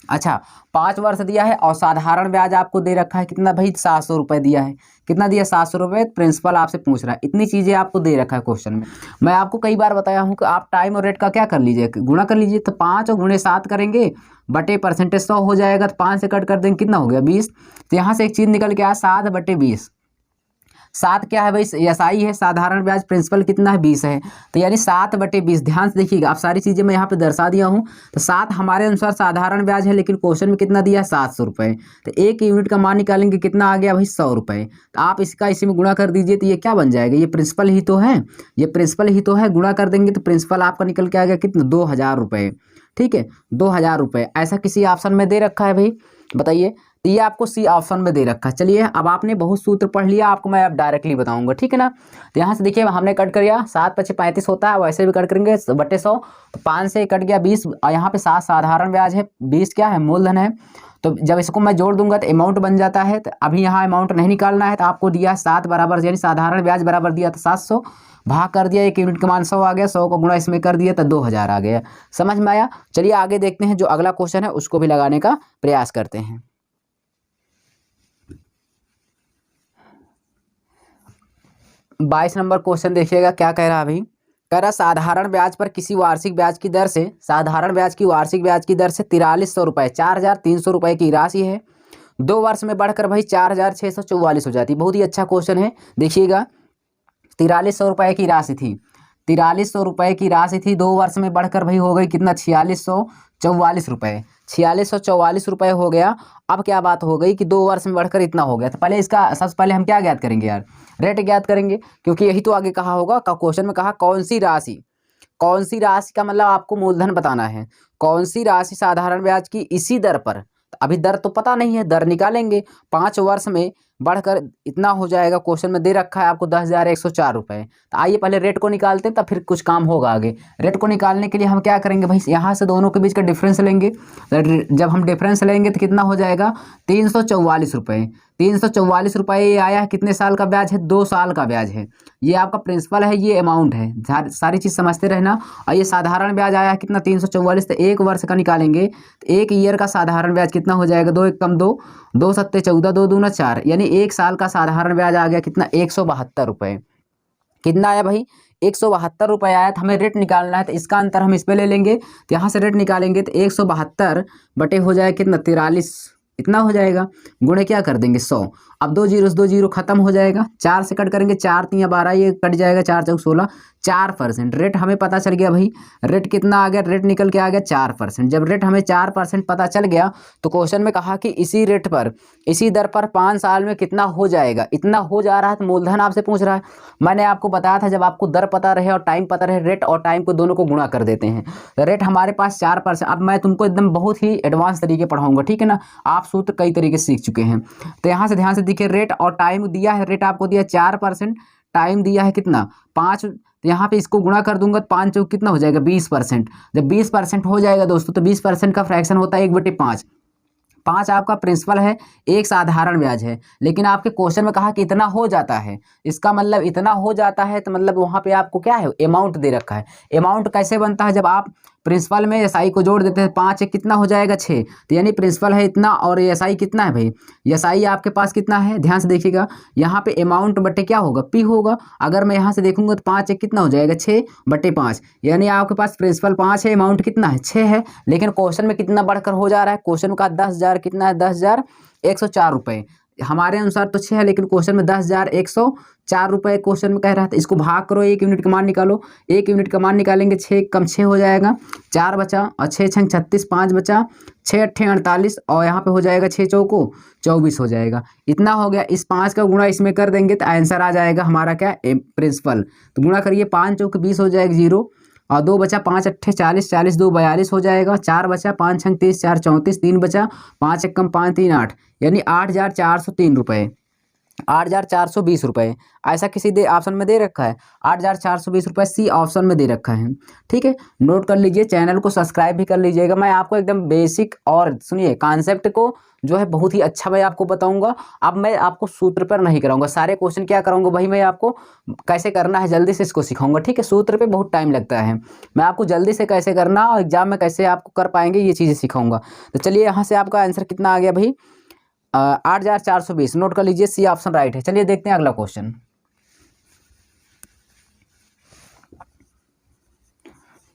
अच्छा, 5 वर्ष दिया है और साधारण ब्याज आपको दे रखा है कितना भाई? 700 रुपये दिया है। कितना दिया? 700 रुपये। प्रिंसिपल आपसे पूछ रहा है, इतनी चीज़ें आपको दे रखा है क्वेश्चन में। मैं आपको कई बार बताया हूँ कि आप टाइम और रेट का क्या कर लीजिए? गुणा कर लीजिए। तो 5 और गुणे 7 करेंगे, बटे परसेंटेज 100 हो जाएगा। तो 5 से कट कर देंगे, कितना हो गया? 20। तो यहाँ से एक चीज़ निकल के आया, 7/20। 7 क्या है भाई? एसआई है, साधारण ब्याज। प्रिंसिपल कितना है? 20 है। तो यानी 7/20। ध्यान से देखिएगा, आप सारी चीज़ें मैं यहाँ पे दर्शा दिया हूँ। तो 7 हमारे अनुसार साधारण ब्याज है, लेकिन क्वेश्चन में कितना दिया है? 700 रुपये। तो 1 यूनिट का मान निकालेंगे, कितना आ गया भाई? 100 रुपये। तो आप इसका इसी में गुणा कर दीजिए, तो ये क्या बन जाएगा? ये प्रिंसिपल ही तो है, ये प्रिंसिपल ही तो है। गुणा कर देंगे तो प्रिंसिपल आपका निकल के आ गया कितना? 2000 रुपये। ठीक है, 2000 रुपये। ऐसा किसी ऑप्शन में दे रखा है भाई? बताइए। तो ये आपको सी ऑप्शन में दे रखा है। चलिए, अब आपने बहुत सूत्र पढ़ लिया, आपको मैं अब डायरेक्टली बताऊंगा। ठीक है ना? तो यहाँ से देखिए, हमने कट कर दिया, 7 × 5 = 35 होता है, वैसे भी कट करेंगे बटे 100। तो 5 से कट गया 20, और यहाँ पे 7 साधारण ब्याज है, 20 क्या है? मूलधन है। तो जब इसको मैं जोड़ दूंगा तो अमाउंट बन जाता है। तो अभी यहाँ अमाउंट नहीं निकालना है, तो आपको दिया 7 बराबर, यानी साधारण ब्याज बराबर दिया था 700, भाग कर दिया, 1 यूनिट का मान 100 आ गया, 100 को गुणा इसमें कर दिया तो 2000 आ गया। समझ में आया? चलिए आगे देखते हैं, जो अगला क्वेश्चन है उसको भी लगाने का प्रयास करते हैं। 22 नंबर क्वेश्चन देखिएगा क्या कह रहा है अभी। कह रहा साधारण ब्याज पर किसी वार्षिक ब्याज की दर से, साधारण ब्याज की वार्षिक ब्याज की दर से 4300 रुपये, 4300 रुपये की राशि है। 2 वर्ष में बढ़कर भाई 4644 हो जाती। बहुत ही अच्छा क्वेश्चन है, देखिएगा। 4300 रुपये की राशि थी, 4300 रुपये की राशि थी, 2 वर्ष में बढ़कर भाई हो गई कितना? 4644 रुपये। 4644 रुपये हो गया। अब क्या बात हो गई कि 2 वर्ष में बढ़कर इतना हो गया। तो पहले इसका सबसे पहले हम क्या ज्ञात करेंगे यार? रेट ज्ञात करेंगे, क्योंकि यही तो आगे कहा होगा। क्वेश्चन में कहा कौन सी राशि, कौन सी राशि का मतलब आपको मूलधन बताना है। कौन सी राशि साधारण ब्याज की इसी दर पर, अभी दर तो पता नहीं है, दर निकालेंगे। 5 वर्ष में बढ़कर इतना हो जाएगा। क्वेश्चन में दे रखा है आपको 10,104 रुपये। तो आइए पहले रेट को निकालते हैं, तब फिर कुछ काम होगा आगे। रेट को निकालने के लिए हम क्या करेंगे भाई, यहाँ से दोनों के बीच का डिफरेंस लेंगे। जब हम डिफरेंस लेंगे तो कितना हो जाएगा, 344 रुपये। 344 रुपये ये आया है, कितने साल का ब्याज है, 2 साल का ब्याज है। ये आपका प्रिंसिपल है, ये अमाउंट है, सारी चीज़ समझते रहना। और ये साधारण ब्याज आया है कितना, 344। तो 1 वर्ष का निकालेंगे तो 1 ईयर का साधारण ब्याज कितना हो जाएगा, 2 एक कम 2, 2 सत्ते 14, 2 दूना 4, यानी 1 साल का साधारण ब्याज आ गया कितना, 172 रुपये। कितना आया भाई, 172 रुपये आया। तो हमें रेट निकालना है, तो इसका अंतर हम इस पे ले लेंगे। तो यहाँ से रेट निकालेंगे तो 172 बटे हो जाएगा कितना, 43, इतना हो जाएगा। गुणे क्या कर देंगे, 100। अब 2 जीरो खत्म हो जाएगा, 4 से कट करेंगे, 4 3 12, ये कट जाएगा, 4 चौक 16, 4%। रेट हमें पता चल गया भाई, रेट कितना आ गया, रेट निकल के आ गया 4%। जब रेट हमें 4% पता चल गया, तो क्वेश्चन में कहा कि इसी रेट पर, इसी दर पर 5 साल में कितना हो जाएगा, इतना हो जा रहा है। तो मूलधन आपसे पूछ रहा है। मैंने आपको बताया था, जब आपको दर पता रहे और टाइम पता रहे, रेट और टाइम को दोनों को गुणा कर देते हैं। तो रेट हमारे पास 4%। अब मैं तुमको एकदम बहुत ही एडवांस तरीके पढ़ाऊंगा, ठीक है ना। आप सूत्र कई तरीके से सीख चुके हैं। तो यहाँ से ध्यान से देखिए, रेट और टाइम दिया है, रेट आपको दिया 4%, टाइम दिया है कितना, 5। तो यहाँ पे इसको गुणा कर दूंगा तो 5 चौक कितना हो जाएगा, 20%। जब 20% हो जाएगा दोस्तों, तो 20% का फ्रैक्शन होता है 1/5। 5 आपका प्रिंसिपल है, 1 साधारण ब्याज है। लेकिन आपके क्वेश्चन में कहा कि इतना हो जाता है, इसका मतलब इतना हो जाता है, तो मतलब वहाँ पे आपको क्या है, अमाउंट दे रखा है। अमाउंट कैसे बनता है, जब आप प्रिंसिपल में एसआई को जोड़ देते हैं, 5 एक कितना हो जाएगा, 6। तो यानी प्रिंसिपल है इतना और एसआई कितना है भाई, एसआई आपके पास कितना है, ध्यान से देखिएगा। यहाँ पे अमाउंट बटे क्या होगा, पी होगा। अगर मैं यहाँ से देखूंगा तो 5 एक कितना हो जाएगा, 6/5, यानी आपके पास प्रिंसिपल 5 है, अमाउंट कितना है, 6 है। लेकिन क्वेश्चन में कितना बढ़कर हो जा रहा है, क्वेश्चन का 10,000 कितना है, 10,104 रुपये। हमारे अनुसार तो 6 है, लेकिन क्वेश्चन में 10,104 रुपये क्वेश्चन में कह रहा था। इसको भाग करो, 1 यूनिट का मान निकालो। 1 यूनिट का मान निकालेंगे, 6 कम 6 हो जाएगा, 4 बचा, और 6 छंग 36, 5 बचा, 6 अट्ठे 48, और यहाँ पे हो जाएगा 6 चौको 24 हो जाएगा। इतना हो गया। इस 5 का गुणा इसमें कर देंगे तो आंसर आ जाएगा हमारा क्या, प्रिंसिपल। तो गुणा करिए, 5 चौक 20 हो जाएगा 0, और 2 बचा, 5 अट्ठे 40, 40 2 42 हो जाएगा। 4 बचा, 5 छंग 30, 4 34, 3 बचा, 5 एक कम 5 3 8, यानी 8,403 रुपये, 8,420 रुपये। ऐसा किसी दे ऑप्शन में दे रखा है, 8,420 रुपये सी ऑप्शन में दे रखा है। ठीक है, नोट कर लीजिए, चैनल को सब्सक्राइब भी कर लीजिएगा। मैं आपको एकदम बेसिक और सुनिए कॉन्सेप्ट को जो है बहुत ही अच्छा मैं आपको बताऊंगा। अब मैं आपको सूत्र पर नहीं कराऊंगा, सारे क्वेश्चन क्या कराऊंगा भाई, मैं आपको कैसे करना है जल्दी से इसको सिखाऊंगा। ठीक है, सूत्र पे बहुत टाइम लगता है, मैं आपको जल्दी से कैसे करना और एग्जाम में कैसे आपको कर पाएंगे ये चीज़ें सिखाऊंगा। तो चलिए, यहाँ से आपका आंसर कितना आ गया भाई, 8,420। नोट कर लीजिए, सी ऑप्शन राइट है। चलिए देखते हैं अगला क्वेश्चन।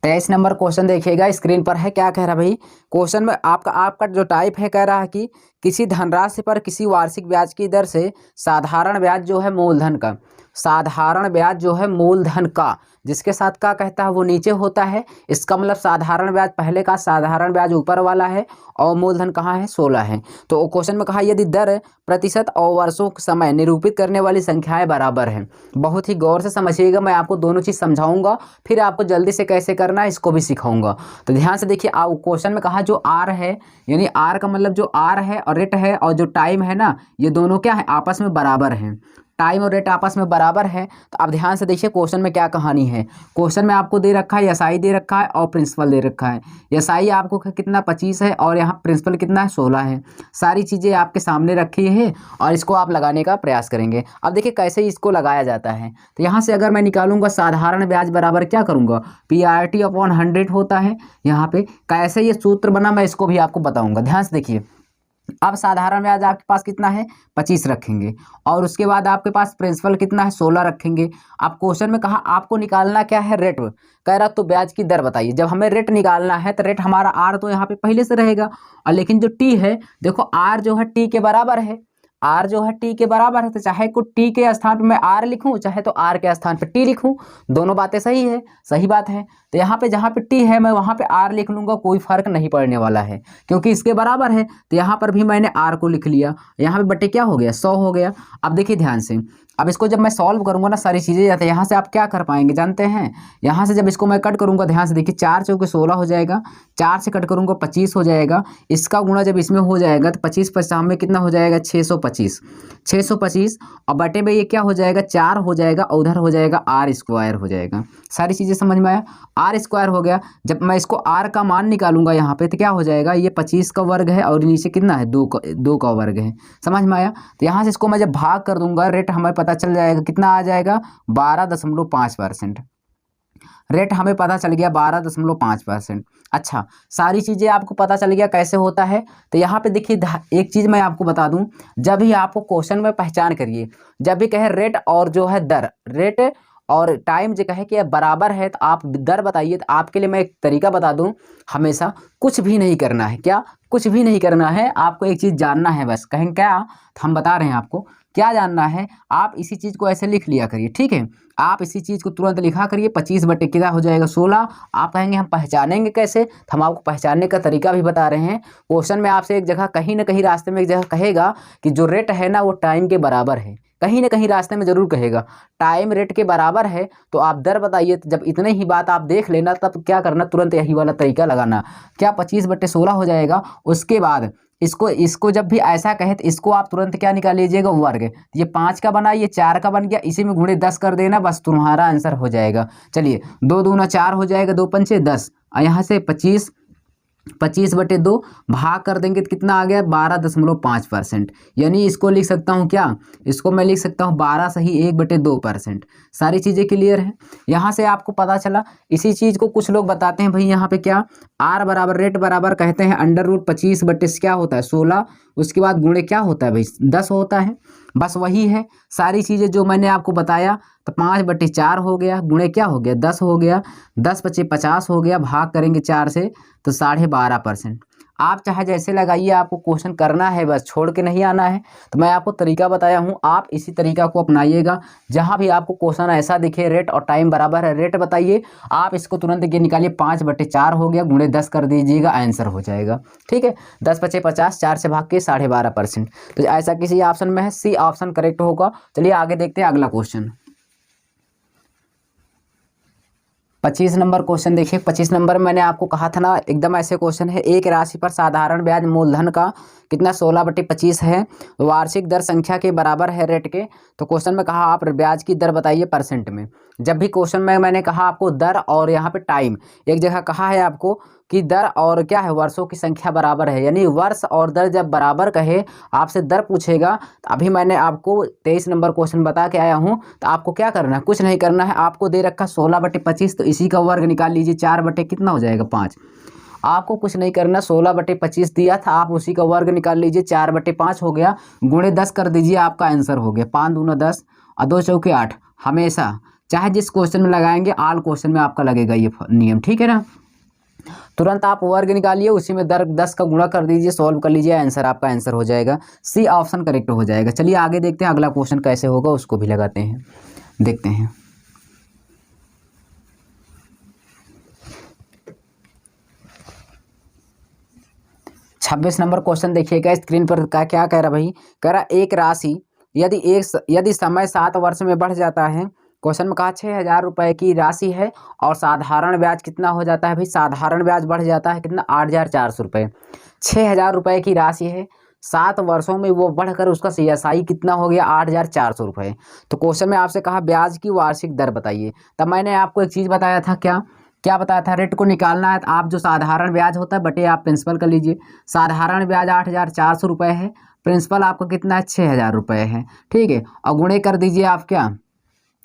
23 नंबर क्वेश्चन देखिएगा, स्क्रीन पर है। क्या कह रहा है भाई, क्वेश्चन में आपका जो टाइप है, कह रहा है कि किसी धनराशि पर किसी वार्षिक ब्याज की दर से साधारण ब्याज जो है मूलधन का, साधारण ब्याज जो है मूलधन का, जिसके साथ का कहता है वो नीचे होता है। इसका मतलब साधारण ब्याज पहले का, साधारण ब्याज ऊपर वाला है, और मूलधन कहाँ है, 16 है। तो क्वेश्चन में कहा यदि दर, प्रतिशत और वर्षों के समय निरूपित करने वाली संख्याएं बराबर हैं। बहुत ही गौर से समझिएगा, मैं आपको दोनों चीज़ समझाऊंगा, फिर आपको जल्दी से कैसे करना है इसको भी सिखाऊंगा। तो ध्यान से देखिए, क्वेश्चन में कहा जो आर है, यानी आर का मतलब जो आर है और रेट है और जो टाइम है ना, ये दोनों क्या है, आपस में बराबर हैं। टाइम और रेट आपस में बराबर है। तो आप ध्यान से देखिए क्वेश्चन में क्या कहानी है। क्वेश्चन में आपको दे रखा है एसआई दे रखा है और प्रिंसिपल दे रखा है। एसआई आपको कितना 25 है और यहाँ प्रिंसिपल कितना है 16 है। सारी चीज़ें आपके सामने रखी है और इसको आप लगाने का प्रयास करेंगे। अब देखिए कैसे इसको लगाया जाता है। तो यहाँ से अगर मैं निकालूंगा साधारण ब्याज बराबर क्या करूँगा, PRT/100 होता है। यहाँ पे कैसे ये सूत्र बना मैं इसको भी आपको बताऊँगा, ध्यान से देखिए। अब साधारण ब्याज आपके पास कितना है 25 रखेंगे, और उसके बाद आपके पास प्रिंसिपल कितना है 16 रखेंगे। अब क्वेश्चन में कहा आपको निकालना क्या है, रेट कह रहा, तो ब्याज की दर बताइए। जब हमें रेट निकालना है तो रेट हमारा आर तो यहाँ पे पहले से रहेगा, और लेकिन जो टी है, देखो आर जो है टी के बराबर है, आर जो है टी के बराबर है। तो चाहे को टी के स्थान पर मैं आर लिखूं, चाहे तो आर के स्थान पर टी लिखूं, दोनों बातें सही है, सही बात है। तो यहाँ पे जहाँ पे टी है मैं वहाँ पे आर लिख लूँगा, कोई फर्क नहीं पड़ने वाला है क्योंकि इसके बराबर है। तो यहाँ पर भी मैंने आर को लिख लिया, यहाँ पे बटे क्या हो गया 100 हो गया। अब देखिए ध्यान से, अब इसको जब मैं सॉल्व करूँगा ना, सारी चीज़ें जाते हैं। यहाँ से आप क्या कर पाएंगे जानते हैं, यहाँ से जब इसको मैं कट करूँगा, ध्यान से देखिए, 4 चौके 16 हो जाएगा, 4 से कट करूँगा 25 हो जाएगा। इसका गुणा जब इसमें हो जाएगा तो 25 50 में कितना हो जाएगा 625। 625, 625 और बटे में ये क्या हो जाएगा 4 हो जाएगा और उधर हो जाएगा आर स्क्वायर हो जाएगा। सारी चीज़ें समझ में आया। आर स्क्वायर हो गया, जब मैं इसको आर का मान निकालूंगा यहाँ पे तो क्या हो जाएगा, ये 25 का वर्ग है और नीचे कितना है 2 का वर्ग है। समझ में आया। तो यहाँ से इसको मैं जब भाग कर दूंगा रेट हमें पता चल जाएगा कितना आ जाएगा 12.5%। रेट हमें पता चल गया 12.5%। अच्छा, सारी चीज़ें आपको पता चल गया कैसे होता है। तो यहाँ पे देखिए एक चीज़ मैं आपको बता दूं, जब भी आपको क्वेश्चन में पहचान करिए, जब भी कहे रेट और जो है दर, रेट और टाइम जो कहे कि बराबर है तो आप दर बताइए, तो आपके लिए मैं एक तरीका बता दूं, हमेशा कुछ भी नहीं करना है। क्या कुछ भी नहीं करना है, आपको एक चीज़ जानना है बस। कहें क्या, तो हम बता रहे हैं आपको क्या जानना है। आप इसी चीज़ को ऐसे लिख लिया करिए, ठीक है। आप इसी चीज़ को तुरंत लिखा करिए, 25 बटे कितना हो जाएगा 16। आप कहेंगे हम पहचानेंगे कैसे, तो हम आपको पहचानने का तरीका भी बता रहे हैं। क्वेश्चन में आपसे एक जगह कहीं ना कहीं रास्ते में एक जगह कहेगा कि जो रेट है ना वो टाइम के बराबर है, कहीं ना कहीं रास्ते में जरूर कहेगा टाइम रेट के बराबर है, तो आप दर बताइए। तो जब इतने ही बात आप देख लेना तब क्या करना, तुरंत यही वाला तरीका लगाना। क्या 25 बटे 16 हो जाएगा। उसके बाद इसको जब भी ऐसा कहे तो इसको आप तुरंत क्या निकाल लीजिएगा वर्ग। ये 5 का बना, ये 4 का बन गया, इसी में गुणे 10 कर देना, बस तुम्हारा आंसर हो जाएगा। चलिए 2 दूना 4 हो जाएगा, 2 पंचे 10 और यहाँ से 25 बटे 2 भाग कर देंगे तो कितना आ गया 12.5%। यानी इसको लिख सकता हूँ क्या, इसको मैं लिख सकता हूँ 12 सही 1/2%। सारी चीज़ें क्लियर है। यहाँ से आपको पता चला। इसी चीज़ को कुछ लोग बताते हैं भाई यहाँ पे क्या, आर बराबर रेट बराबर कहते हैं √25 बटे क्या होता है 16, उसके बाद गुणे क्या होता है भाई 10 होता है। बस वही है सारी चीज़ें जो मैंने आपको बताया। तो 5 बटे 4 हो गया, गुणे क्या हो गया 10 हो गया, 10 बचे 50 हो गया, भाग करेंगे 4 से तो 12.5%। आप चाहे जैसे लगाइए, आपको क्वेश्चन करना है बस, छोड़ के नहीं आना है। तो मैं आपको तरीका बताया हूँ, आप इसी तरीका को अपनाइएगा। जहाँ भी आपको क्वेश्चन ऐसा दिखे रेट और टाइम बराबर है, रेट बताइए, आप इसको तुरंत ये निकालिए 5 बटे 4 हो गया, गुणे 10 कर दीजिएगा, आंसर हो जाएगा। ठीक है, 10 बचे 50, 4 से भाग के 12.5%। तो ऐसा किसी ऑप्शन में है, सी ऑप्शन करेक्ट होगा। चलिए आगे देखते हैं अगला क्वेश्चन। 25 नंबर क्वेश्चन देखिए। 25 नंबर मैंने आपको कहा था ना, एकदम ऐसे क्वेश्चन है। एक राशि पर साधारण ब्याज मूलधन का कितना 16/25 है, वार्षिक दर संख्या के बराबर है रेट के। तो क्वेश्चन में कहा आप ब्याज की दर बताइए परसेंट में। जब भी क्वेश्चन में मैंने कहा आपको दर और यहाँ पे टाइम, एक जगह कहा है आपको कि दर और क्या है वर्षों की संख्या बराबर है, यानी वर्ष और दर जब बराबर कहे, आपसे दर पूछेगा। तो अभी मैंने आपको 23 नंबर क्वेश्चन बता के आया हूँ। तो आपको क्या करना है, कुछ नहीं करना है। आपको दे रखा 16/25, तो इसी का वर्ग निकाल लीजिए, 4 बटे कितना हो जाएगा 5। आपको कुछ नहीं करना, 16/25 दिया था, आप उसी का वर्ग निकाल लीजिए, 4/5 हो गया, गुणे 10 कर दीजिए, आपका आंसर हो गया। 5 दूना 10 और 2 चौके 8। हमेशा चाहे जिस क्वेश्चन में लगाएंगे, ऑल क्वेश्चन में आपका लगेगा ये नियम, ठीक है ना। तुरंत आप वर्ग निकालिए, उसी में दर 10 का गुणा कर दीजिए, सॉल्व कर लीजिए, आंसर आपका आंसर हो जाएगा। सी ऑप्शन करेक्ट हो जाएगा। चलिए आगे देखते हैं अगला क्वेश्चन कैसे होगा, उसको भी लगाते हैं, देखते हैं। छब्बीस नंबर क्वेश्चन देखिएगा स्क्रीन पर। क्या कह रहा भाई, कह रहा एक राशि यदि समय 7 वर्ष में बढ़ जाता है। क्वेश्चन में कहा 6,000 रुपये की राशि है और साधारण ब्याज कितना हो जाता है भाई, साधारण ब्याज बढ़ जाता है कितना 8,400 रुपये। 6,000 रुपये की राशि है, 7 वर्षों में वो बढ़कर उसका CSI कितना हो गया 8,400 रुपये। तो क्वेश्चन में आपसे कहा ब्याज की वार्षिक दर बताइए। तब मैंने आपको एक चीज़ बताया था, क्या बताया था, रेट को निकालना है। तो आप जो साधारण ब्याज होता है बटे आप प्रिंसिपल कर लीजिए। साधारण ब्याज 8,400 रुपये है, प्रिंसिपल आपका कितना है 6,000 रुपये है, ठीक है। और गुणे कर दीजिए, आप क्या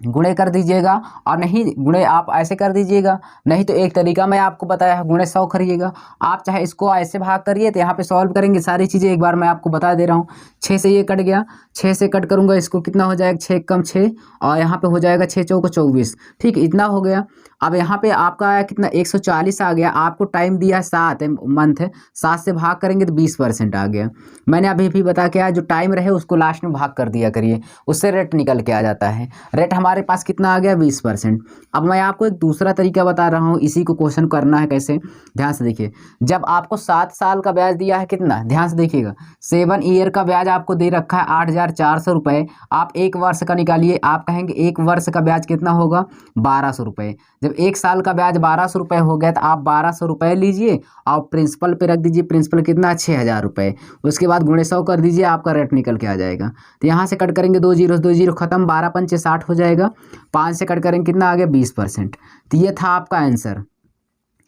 गुणे कर दीजिएगा, और नहीं गुणे आप ऐसे कर दीजिएगा, नहीं तो एक तरीका मैं आपको बताया है, गुणे 100 करिएगा। आप चाहे इसको ऐसे भाग करिए, तो यहाँ पे सॉल्व करेंगे सारी चीज़ें, एक बार मैं आपको बता दे रहा हूँ। 6 से ये कट गया, 6 से कट करूँगा इसको, कितना हो जाएगा 6 कम 6 और यहाँ पे हो जाएगा 6 चौको 24, ठीक, इतना हो गया। अब यहाँ पे आपका आया कितना 140 आ गया। आपको टाइम दिया 7 मंथ, 7 से भाग करेंगे तो 20% आ गया। मैंने अभी भी बता के आया, जो टाइम रहे उसको लास्ट में भाग कर दिया करिए, उससे रेट निकल के आ जाता है। रेट हमारा हमारे पास कितना आ गया 20%। अब मैं आपको एक दूसरा तरीका बता रहा हूँ, इसी को क्वेश्चन करना है कैसे, ध्यान से देखिए। जब आपको 7 साल का ब्याज दिया है, कितना, ध्यान से देखिएगा, 7 ईयर का ब्याज आपको दे रखा है 8,400 रुपये। आप एक वर्ष का निकालिए, आप कहेंगे एक वर्ष का ब्याज कितना होगा 1,200 रुपये। जब एक साल का ब्याज 1,200 रुपये हो गया तो आप 1,200 रुपये लीजिए और प्रिंसिपल पे रख दीजिए। प्रिंसिपल कितना, 6,000 रुपये। उसके बाद गुणे 100 कर दीजिए, आपका रेट निकल के आ जाएगा। तो यहाँ से कट करेंगे 2 जीरो 2 जीरो खत्म, 12 पंचे 60 हो जाएगा। 5 से कट करेंगे कितना आ गया 20%। तो ये था आपका आंसर,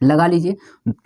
लगा लीजिए,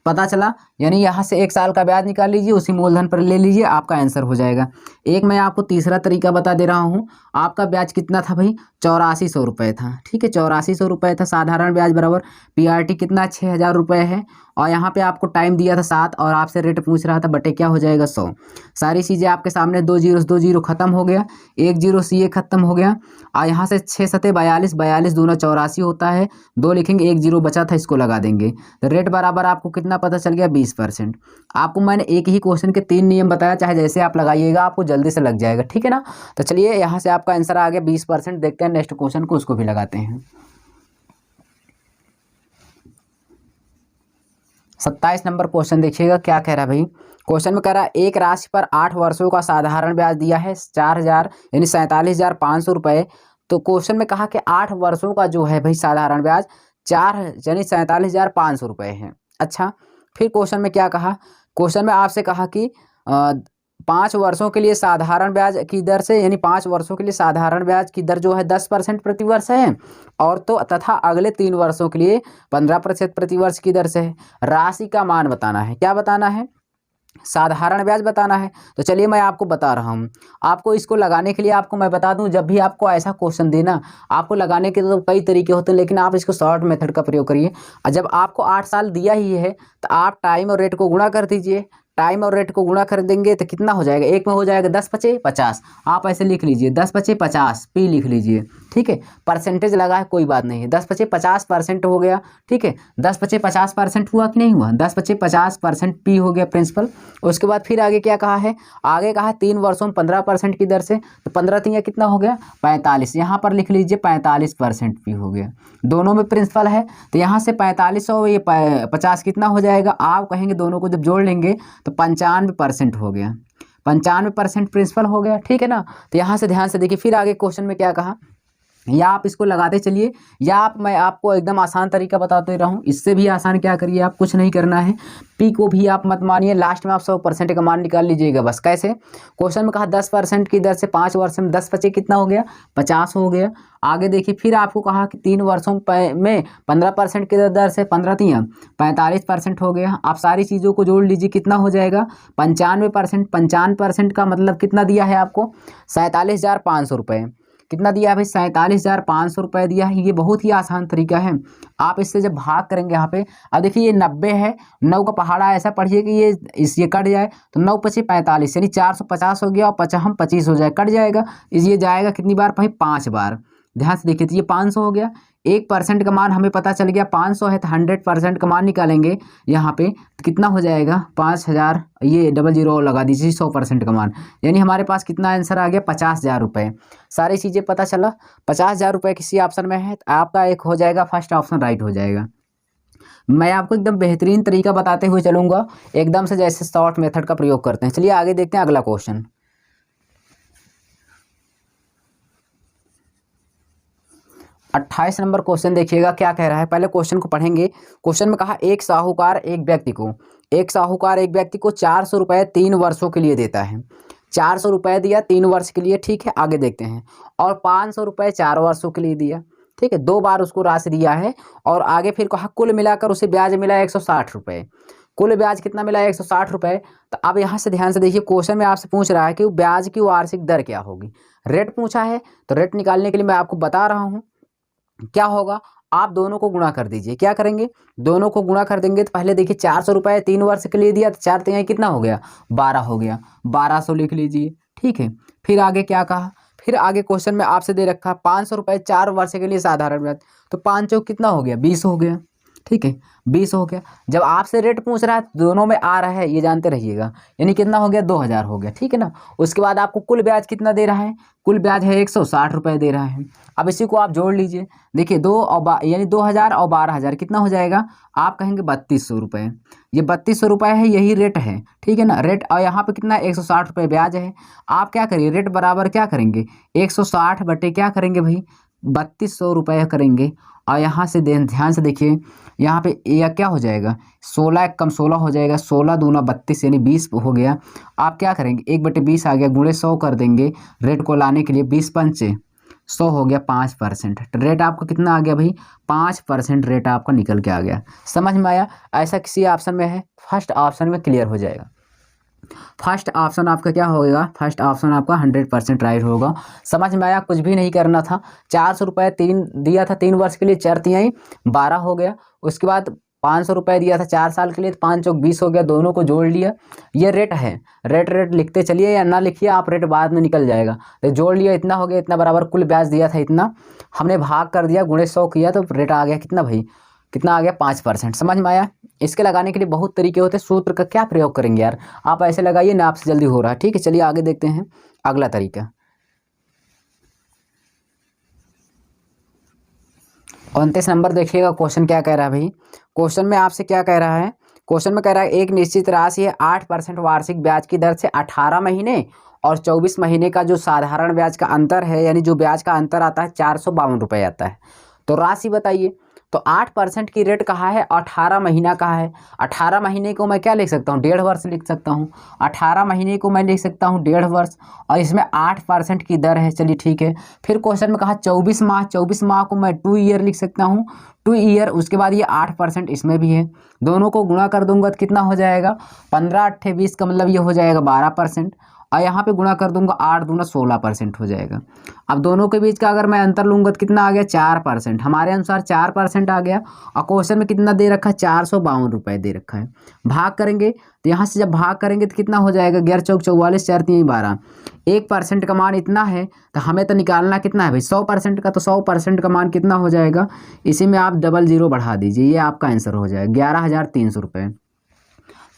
पता चला। यानी यहाँ से एक साल का ब्याज निकाल लीजिए, उसी मूलधन पर ले लीजिए, आपका आंसर हो जाएगा। एक मैं आपको तीसरा तरीका बता दे रहा हूँ। आपका ब्याज कितना था भाई, 8400 रुपये था, ठीक है, 8400 रुपये था साधारण ब्याज बराबर। पीआरटी कितना, 6,000 रुपये है। और यहाँ पे आपको टाइम दिया था 7 और आपसे रेट पूछ रहा था, बटे क्या हो जाएगा 100। सारी चीज़ें आपके सामने, 2 जीरो खत्म हो गया, 1 जीरो सी खत्म हो गया। और यहाँ से 6 सते 42, 42 दूना 84 होता है, 2 लिखेंगे, 1 जीरो बचा था, इसको लगा देंगे। तो रेट बराबर आपको कितना पता चल गया 20%। आपको मैंने एक ही क्वेश्चन के 3 नियम बताया, चाहे जैसे आप लगाइएगा आपको जल्दी से लग जाएगा, ठीक है ना। तो चलिए यहाँ से आपका आंसर आ गया 20%। देखते हैं नेक्स्ट क्वेश्चन को, उसको भी लगाते हैं। 27 नंबर क्वेश्चन देखिएगा क्या कह रहा है भाई। क्वेश्चन में कह रहा है एक राशि पर 8 वर्षों का साधारण ब्याज दिया है 4,000 यानी 47,500 रुपये। तो क्वेश्चन में कहा कि 8 वर्षों का जो है भाई साधारण ब्याज 4 यानी 47,500 रुपये है। अच्छा, फिर क्वेश्चन में क्या कहा, क्वेश्चन में आपसे कहा कि 5 वर्षों के लिए साधारण ब्याज की दर से, यानी 5 वर्षों के लिए साधारण ब्याज की दर जो है 10% प्रति वर्ष है, और तो तथा अगले 3 वर्षों के लिए 15% प्रति वर्ष की दर से है। राशि का मान बताना है, क्या बताना है, साधारण ब्याज बताना है। तो चलिए मैं आपको बता रहा हूँ। आपको इसको लगाने के लिए आपको मैं बता दूं, जब भी आपको ऐसा क्वेश्चन देना, आपको लगाने के तो कई तरीके होते हैं, लेकिन आप इसको शॉर्ट मेथड का प्रयोग करिए। और जब आपको 8 साल दिया ही है तो आप टाइम और रेट को गुणा कर दीजिए। टाइम और रेट को गुणा कर देंगे तो कितना हो जाएगा, एक में हो जाएगा 10 पचे 50। आप ऐसे लिख लीजिए 10 पचे 50 पी लिख लीजिए, ठीक है। परसेंटेज लगा है कोई बात नहीं है, 10 पचे 50% हो गया, ठीक है। 10 पचे 50% हुआ कि नहीं हुआ, 10 पचे 50% पी हो गया प्रिंसिपल। उसके बाद फिर आगे क्या कहा है, आगे कहा 3 वर्षों में 15% की दर से, तो 15 3 कितना हो गया 45। यहाँ पर लिख लीजिए 45% पी हो गया, दोनों में प्रिंसिपल है। तो यहाँ से 4500 ये 50 कितना हो जाएगा, आप कहेंगे दोनों को जब जोड़ लेंगे तो 95% हो गया, 95% प्रिंसिपल हो गया, ठीक है ना। तो यहाँ से ध्यान से देखिए, फिर आगे क्वेश्चन में क्या कहा, या आप इसको लगाते चलिए, या आप, मैं आपको एकदम आसान तरीका बताते रहा हूँ, इससे भी आसान क्या करिए, आप कुछ नहीं करना है, पी को भी आप मत मानिए, लास्ट में आप 100% का मान निकाल लीजिएगा बस। कैसे, क्वेश्चन में कहा 10% की दर से 5 वर्ष में 10 पचे कितना हो गया 50 हो गया। आगे देखिए, फिर आपको कहा कि 3 वर्षों में 15% की दर से 15 3 45% हो गया। आप सारी चीज़ों को जोड़ लीजिए, कितना हो जाएगा 95%। 55% का मतलब कितना दिया है आपको 47,500 रुपये। कितना दिया है भाई 47,500 रुपये दिया है। ये बहुत ही आसान तरीका है। आप इससे जब भाग करेंगे यहाँ पे, अब देखिए ये 90 है, 9 का पहाड़ा ऐसा पढ़िए कि ये कट जाए तो 9 पचे 45 यानी 450 हो गया, और 25 हो जाए, कट जाएगा। ये जाएगा कितनी बार भाई 5 बार। ध्यान से देखिए, तो ये 500 हो गया। 1% का मान हमें पता चल गया 500 है, तो 100% का मान निकालेंगे यहाँ पे तो कितना हो जाएगा 5,000, ये 00 लगा दीजिए 100% का मान, यानी हमारे पास कितना आंसर आ गया 50,000 रुपये। सारी चीज़ें पता चला, 50,000 रुपये किसी ऑप्शन में है तो आपका एक हो जाएगा, फर्स्ट ऑप्शन राइट हो जाएगा। मैं आपको एकदम बेहतरीन तरीका बताते हुए चलूँगा, एकदम से जैसे शॉर्ट मेथड का प्रयोग करते हैं। चलिए आगे देखते हैं अगला क्वेश्चन। 28 नंबर क्वेश्चन देखिएगा क्या कह रहा है, पहले क्वेश्चन को पढ़ेंगे। क्वेश्चन में कहा एक साहूकार एक व्यक्ति को 400 रुपये 3 वर्षों के लिए देता है। 400 रुपये दिया 3 वर्ष के लिए, ठीक है। आगे देखते हैं, और 500 रुपये 4 वर्षों के लिए दिया, ठीक है। 2 बार उसको राशि दिया है। और आगे फिर कहा कुल मिलाकर उसे ब्याज मिला 160 रुपये। कुल ब्याज कितना मिला 160 रुपये। तो अब यहाँ से ध्यान से देखिए, क्वेश्चन में आपसे पूछ रहा है कि ब्याज की वार्षिक दर क्या होगी। रेट पूछा है, तो रेट निकालने के लिए मैं आपको बता रहा हूँ क्या होगा। आप दोनों को गुणा कर दीजिए, क्या करेंगे, दोनों को गुणा कर देंगे। तो पहले देखिए 400 रुपये 3 वर्ष के लिए दिया, तो 4 3 कितना हो गया 12 हो गया, 1200 लिख लीजिए, ठीक है। फिर आगे क्या कहा, फिर आगे क्वेश्चन में आपसे दे रखा 500 रुपये 4 वर्ष के लिए साधारण ब्याज, तो 5 चौक कितना हो गया 20 हो गया, ठीक है, 20 हो गया। जब आपसे रेट पूछ रहा है दोनों में आ रहा है, ये जानते रहिएगा, यानी कितना हो गया, 2000 हो गया, ठीक है ना। उसके बाद आपको कुल ब्याज कितना दे रहा है, कुल ब्याज है 160 रुपये दे रहा है। अब इसी को आप जोड़ लीजिए, देखिए यानी 2000 और 12000 कितना हो जाएगा, आप कहेंगे 3200 रुपये। ये 3200 रुपये है, यही रेट है, ठीक है ना, रेट। और यहाँ पे कितना 160 रुपये ब्याज है। आप क्या करिए, रेट बराबर क्या करेंगे, 160 बटे क्या करेंगे भाई, 3200 रुपये करेंगे। और यहाँ से ध्यान से देखिए, यहाँ पे यह क्या हो जाएगा, 16 कम 16 हो जाएगा, 16 दूना 32 यानी 20 हो गया। आप क्या करेंगे, 1/20 आ गया, गुणे 100 कर देंगे रेट को लाने के लिए, 20 पंचे 100 हो गया, 5%। रेट आपका कितना आ गया भाई, 5% रेट आपका निकल के आ गया। समझ में आया, ऐसा किसी ऑप्शन में है, फर्स्ट ऑप्शन में क्लियर हो जाएगा। फर्स्ट ऑप्शन आपका क्या होगा, फर्स्ट ऑप्शन आपका 100% राइट होगा। समझ में आया, कुछ भी नहीं करना था। 400 रुपये तीन दिया था 3 वर्ष के लिए, 4 तिहाई 12 हो गया। उसके बाद 500 रुपये दिया था 4 साल के लिए, 5 चौक 20 हो गया, दोनों को जोड़ लिया। ये रेट है, रेट लिखते चलिए या ना लिखिए आप, रेट बाद में निकल जाएगा। तो जोड़ लिया, इतना हो गया, इतना बराबर कुल ब्याज दिया था इतना, हमने भाग कर दिया, गुणे 100 किया तो रेट आ गया कितना भाई, कितना आ गया, 5%। समझ में आया। इसके लगाने के लिए बहुत तरीके होते हैं, सूत्र का क्या प्रयोग करेंगे यार, आप ऐसे लगाइए ना, आपसे जल्दी हो रहा है, ठीक है। चलिए आगे देखते हैं अगला तरीका। 29 नंबर देखिएगा, क्वेश्चन क्या कह रहा है भाई। क्वेश्चन में आपसे क्या कह रहा है, क्वेश्चन में कह रहा है एक निश्चित राशि है 8% वार्षिक ब्याज की दर से 18 महीने और 24 महीने का जो साधारण ब्याज का अंतर है, यानी जो ब्याज का अंतर आता है 452 रुपये आता है। तो राशि बताइए। तो 8% की रेट कहा है, 18 महीना कहा है। 18 महीने को मैं क्या लिख सकता हूँ, 1.5 वर्ष लिख सकता हूँ। 18 महीने को मैं लिख सकता हूँ 1.5 वर्ष, और इसमें 8% की दर है। चलिए ठीक है। फिर क्वेश्चन में कहा 24 माह, 24 माह को मैं 2 ईयर लिख सकता हूँ, 2 ईयर। उसके बाद ये 8% इसमें भी है, दोनों को गुणा कर दूंगा तो कितना हो जाएगा, 15 8 20 का मतलब ये हो जाएगा 12%। और यहाँ पे गुणा कर दूंगा 8 दूना 16% हो जाएगा। अब दोनों के बीच का अगर मैं अंतर लूंगा तो कितना आ गया, 4%। हमारे अनुसार 4% आ गया। और क्वेश्चन में कितना दे रखा है, 452 रुपये दे रखा है। भाग करेंगे तो यहाँ से जब भाग करेंगे तो कितना हो जाएगा, 11 चौक 44, 4 3 12। 1% का मान इतना है, तो हमें तो निकालना कितना है भाई, 100% का। तो 100% का मान कितना हो जाएगा, इसी में आप 00 बढ़ा दीजिए, ये आपका आंसर हो जाएगा 11,300 रुपये।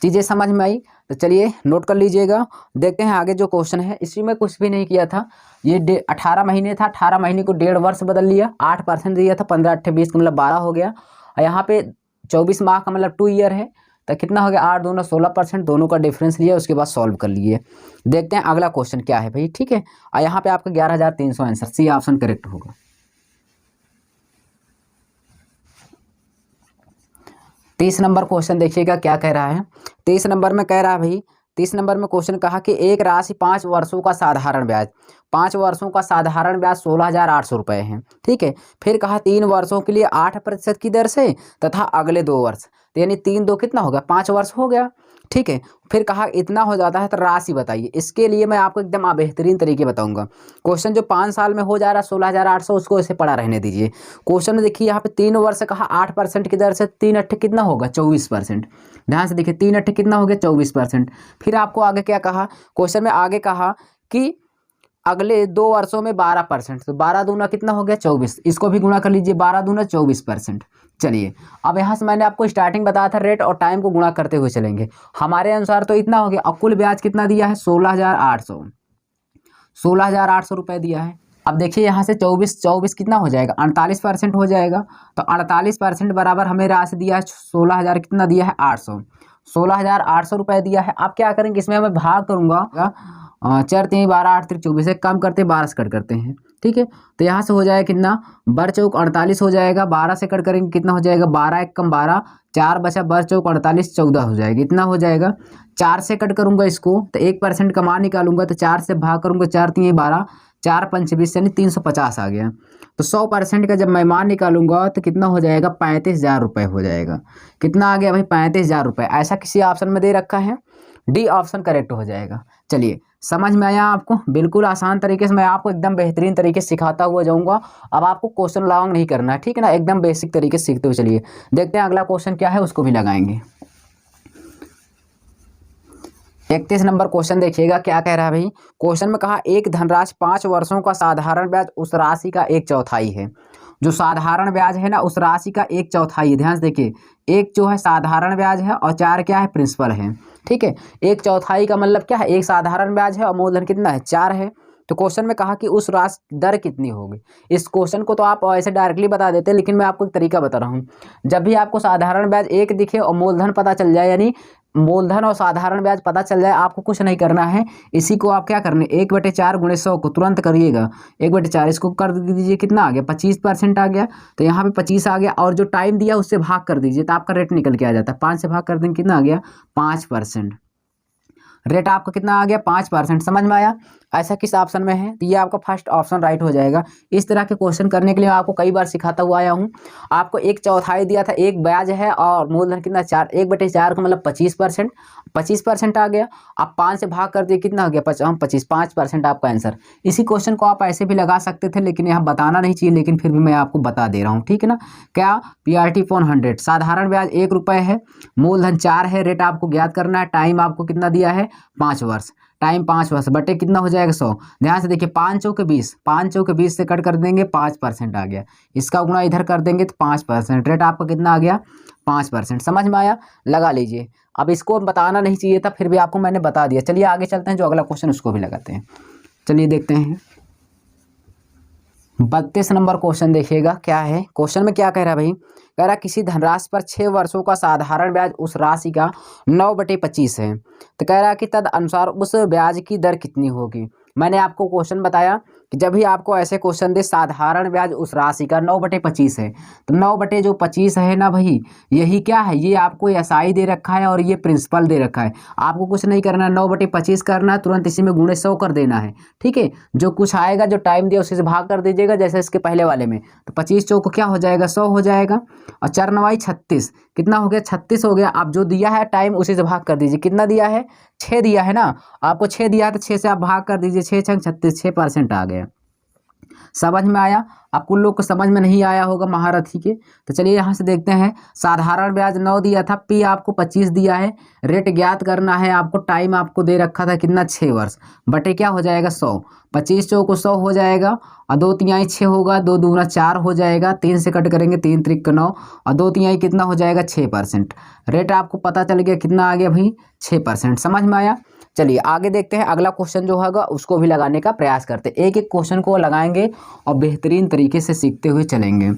चीज़ें समझ में आई। तो चलिए नोट कर लीजिएगा। देखते हैं आगे जो क्वेश्चन है, इसी में कुछ भी नहीं किया था। ये 18 महीने था, 18 महीने को 1.5 वर्ष बदल लिया, 8% दिया था, 15 8 20 का मतलब 12 हो गया। और यहाँ पे 24 माह का मतलब 2 ईयर है, तो कितना हो गया, 8 दूना 16%, दोनों का डिफरेंस लिया, उसके बाद सॉल्व कर लिए। देखते हैं अगला क्वेश्चन क्या है भाई, ठीक है। और यहाँ पे आपका 11,300 आंसर, सी ऑप्शन करेक्ट होगा। 30 नंबर क्वेश्चन देखिएगा क्या कह रहा है। 30 नंबर में कह रहा है भाई, 30 नंबर में क्वेश्चन कहा कि एक राशि 5 वर्षों का साधारण ब्याज, 5 वर्षों का साधारण ब्याज 16,800 रुपये है, ठीक है। फिर कहा 3 वर्षों के लिए 8% की दर से तथा अगले 2 वर्ष, तो यानी 3 2 कितना हो गया, 5 वर्ष हो गया, ठीक है। फिर कहा इतना हो जाता है तो राशि बताइए। इसके लिए मैं आपको एकदम बेहतरीन तरीके बताऊंगा। क्वेश्चन जो 5 साल में हो जा रहा है 16,800, उसको ऐसे पड़ा रहने दीजिए। क्वेश्चन में देखिए यहाँ पे 3 वर्ष कहा 8% की दर से, 3 8 कितना होगा, 24%। ध्यान से देखिए, 3 8 कितना हो गया, 24%। फिर आपको आगे क्या कहा, क्वेश्चन में आगे कहा कि अगले 2 वर्षों में 12%, तो 12 दूना कितना हो गया, 24। इसको भी गुणा कर लीजिए, 12 दूना 24%। चलिए अब यहाँ से मैंने आपको स्टार्टिंग बताया था, रेट और टाइम को गुणा करते हुए चलेंगे। हमारे अनुसार तो इतना हो गया। और कुल ब्याज कितना दिया है, 16,800 रुपये दिया है। अब देखिए यहाँ से 24 कितना हो जाएगा, 48% हो जाएगा। तो 48% बराबर हमें राशि दिया है 16,000, कितना दिया है, 800, 16,800 रुपये दिया है। आप क्या करेंगे, इसमें मैं भाग करूँगा, 4 3 12 8 3 24, एक काम करते हैं 12 से कट करते हैं, ठीक है। तो यहाँ से हो जाएगा कितना, बर चौक 48 हो जाएगा, 12 से कट करेंगे कितना हो जाएगा, 12 1 कम 12, 4 बचा, बर चौक 48, 14 हो जाएगा, इतना हो जाएगा। 4 से कट करूँगा इसको तो 1% का मान निकालूंगा, तो 4 से भाग करूँगा, 4 3 12, 4 5 20, यानी 350 आ गया। तो 100% का जब मैं मान निकालूंगा तो कितना हो जाएगा, 35,000 रुपये हो जाएगा। कितना आ गया भाई, 35,000 रुपये। ऐसा किसी ऑप्शन में दे रखा है, डी ऑप्शन करेक्ट हो जाएगा। चलिए समझ में आया आपको, बिल्कुल आसान तरीके से मैं आपको एकदम बेहतरीन तरीके से सिखाता हुआ जाऊंगा। अब आपको क्वेश्चन लॉन्ग नहीं करना है, ठीक है ना, एकदम बेसिक तरीके से सीखते हुए चलिए। देखते हैं अगला क्वेश्चन क्या है, उसको भी लगाएंगे। 31 नंबर क्वेश्चन देखिएगा क्या कह रहा है भाई। क्वेश्चन में कहा एक धनराशि 5 वर्षों का साधारण ब्याज उस राशि का 1/4 है। जो साधारण ब्याज है ना उस राशि का 1/4 है। ध्यान से देखिए, एक जो है साधारण ब्याज है और 4 क्या है, प्रिंसिपल है। ठीक है, 1/4 का मतलब क्या है, एक साधारण ब्याज है और मूलधन कितना है, 4 है। तो क्वेश्चन में कहा कि उस राशि दर कितनी होगी। इस क्वेश्चन को तो आप ऐसे डायरेक्टली बता देते, लेकिन मैं आपको एक तरीका बता रहा हूँ। जब भी आपको साधारण ब्याज 1 दिखे और मूलधन पता चल जाए, यानी मूलधन और साधारण ब्याज पता चल जाए, आपको कुछ नहीं करना है। इसी को आप क्या करने, 1/4 × 100 को तुरंत करिएगा। 1/4 इसको कर दीजिए, कितना आ गया, 25% आ गया। तो यहाँ पे 25 आ गया और जो टाइम दिया उससे भाग कर दीजिए, तो आपका रेट निकल के आ जाता है। 5 से भाग कर देंगे, कितना आ गया, 5%। रेट आपका कितना आ गया, 5%। समझ में आया। ऐसा किस ऑप्शन में है, तो ये आपका फर्स्ट ऑप्शन राइट हो जाएगा। इस तरह के क्वेश्चन करने के लिए मैं आपको कई बार सिखाता हुआ आया हूँ। आपको 1/4 दिया था, एक ब्याज है और मूलधन कितना, 4, 1/4 का मतलब 25%, 25% आ गया। आप 5 से भाग कर दिए, कितना हो गया, 25, 5% आपका आंसर। इसी क्वेश्चन को आप ऐसे भी लगा सकते थे, लेकिन यहाँ बताना नहीं चाहिए, लेकिन फिर भी मैं आपको बता दे रहा हूँ। ठीक है ना। क्या, PRT/100 साधारण ब्याज 1 रुपये है, मूलधन 4 है, रेट आपको ज्ञात करना है, टाइम आपको कितना दिया है, 5 वर्ष। टाइम 5 वर्ष बटे कितना हो जाएगा, 100। ध्यान से देखिए, 5 चौके 20, 5 चौके 20 से कट कर देंगे, 5% आ गया। इसका गुणा इधर कर देंगे तो 5%। रेट आपका कितना आ गया, 5%। समझ में आया, लगा लीजिए। अब इसको बताना नहीं चाहिए था, फिर भी आपको मैंने बता दिया। चलिए आगे चलते हैं, जो अगला क्वेश्चन उसको भी लगाते हैं। चलिए देखते हैं 32 नंबर क्वेश्चन। देखिएगा क्या है, क्वेश्चन में क्या कह रहा है भाई, कह रहा किसी धनराशि पर 6 वर्षों का साधारण ब्याज उस राशि का 9/25 है। तो कह रहा कि तद अनुसार उस ब्याज की दर कितनी होगी। मैंने आपको क्वेश्चन बताया कि जब भी आपको ऐसे क्वेश्चन दे, साधारण ब्याज उस राशि का 9/25 है, तो 9/25 है ना भाई, यही क्या है, ये आपको SI दे रखा है और ये प्रिंसिपल दे रखा है। आपको कुछ नहीं करना, 9/25 करना है, तुरंत इसी में गुणे 100 कर देना है। ठीक है, जो कुछ आएगा, जो टाइम दिया उसी से भाग कर दीजिएगा, जैसे इसके पहले वाले में। तो 25 चौको क्या हो जाएगा, 100 हो जाएगा। और 4 9 36, कितना हो गया, 36 हो गया। आप जो दिया है टाइम उसी से भाग कर दीजिए, कितना दिया है, 6 दिया है ना, आपको 6 दिया है, तो 6 से आप भाग कर दीजिए, 6 × 36, 6% आ गया। समझ में आया। आपको लोग को समझ में नहीं आया होगा महारथी के। तो चलिए यहाँ से देखते हैं, साधारण ब्याज 9 दिया था, P आपको 25 दिया है, रेट ज्ञात करना है आपको, टाइम आपको दे रखा था कितना, 6 वर्ष, बटे क्या हो जाएगा, 100। 25 चौको 100 हो जाएगा और 2 तिहाई 6 होगा, 2 दूना 4 हो जाएगा, 3 से कट करेंगे, 3 त्रिक 9 और 2 तिहाई कितना हो जाएगा, 6%। रेट आपको पता चल गया, कितना आ गया भाई, 6%। समझ में आया। चलिए आगे देखते हैं, अगला क्वेश्चन जो होगा उसको भी लगाने का प्रयास करते हैं। एक एक क्वेश्चन को लगाएंगे और बेहतरीन तरीके से सीखते हुए चलेंगे।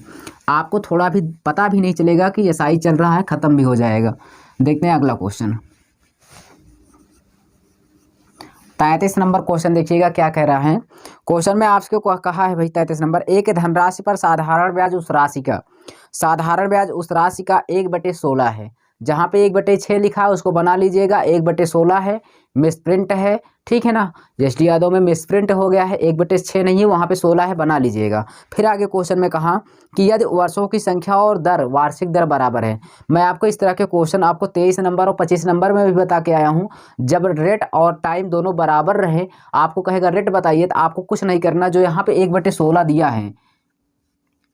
आपको थोड़ा भी पता भी नहीं चलेगा कि SI चल रहा है, ख़त्म भी हो जाएगा। देखते हैं अगला क्वेश्चन, 33 नंबर क्वेश्चन। देखिएगा क्या कह रहा है, क्वेश्चन में आपको कहा है भाई 33 नंबर, एक धनराशि पर साधारण ब्याज उस राशि का, साधारण ब्याज उस राशि का 1/16 है। जहाँ पे 1/6 लिखा है उसको बना लीजिएगा, 1/16 है, मिसप्रिंट है। ठीक है ना, जस्ट यादव में मिसप्रिंट हो गया है, 1/6 नहीं है, वहाँ पे 16 है, बना लीजिएगा। फिर आगे क्वेश्चन में कहा कि यदि वर्षों की संख्या और दर, वार्षिक दर बराबर है। मैं आपको इस तरह के क्वेश्चन आपको 23 नंबर और 25 नंबर में भी बता के आया हूँ। जब रेट और टाइम दोनों बराबर रहे, आपको कहेगा रेट बताइए, तो आपको कुछ नहीं करना। जो यहाँ पे 1/16 दिया है,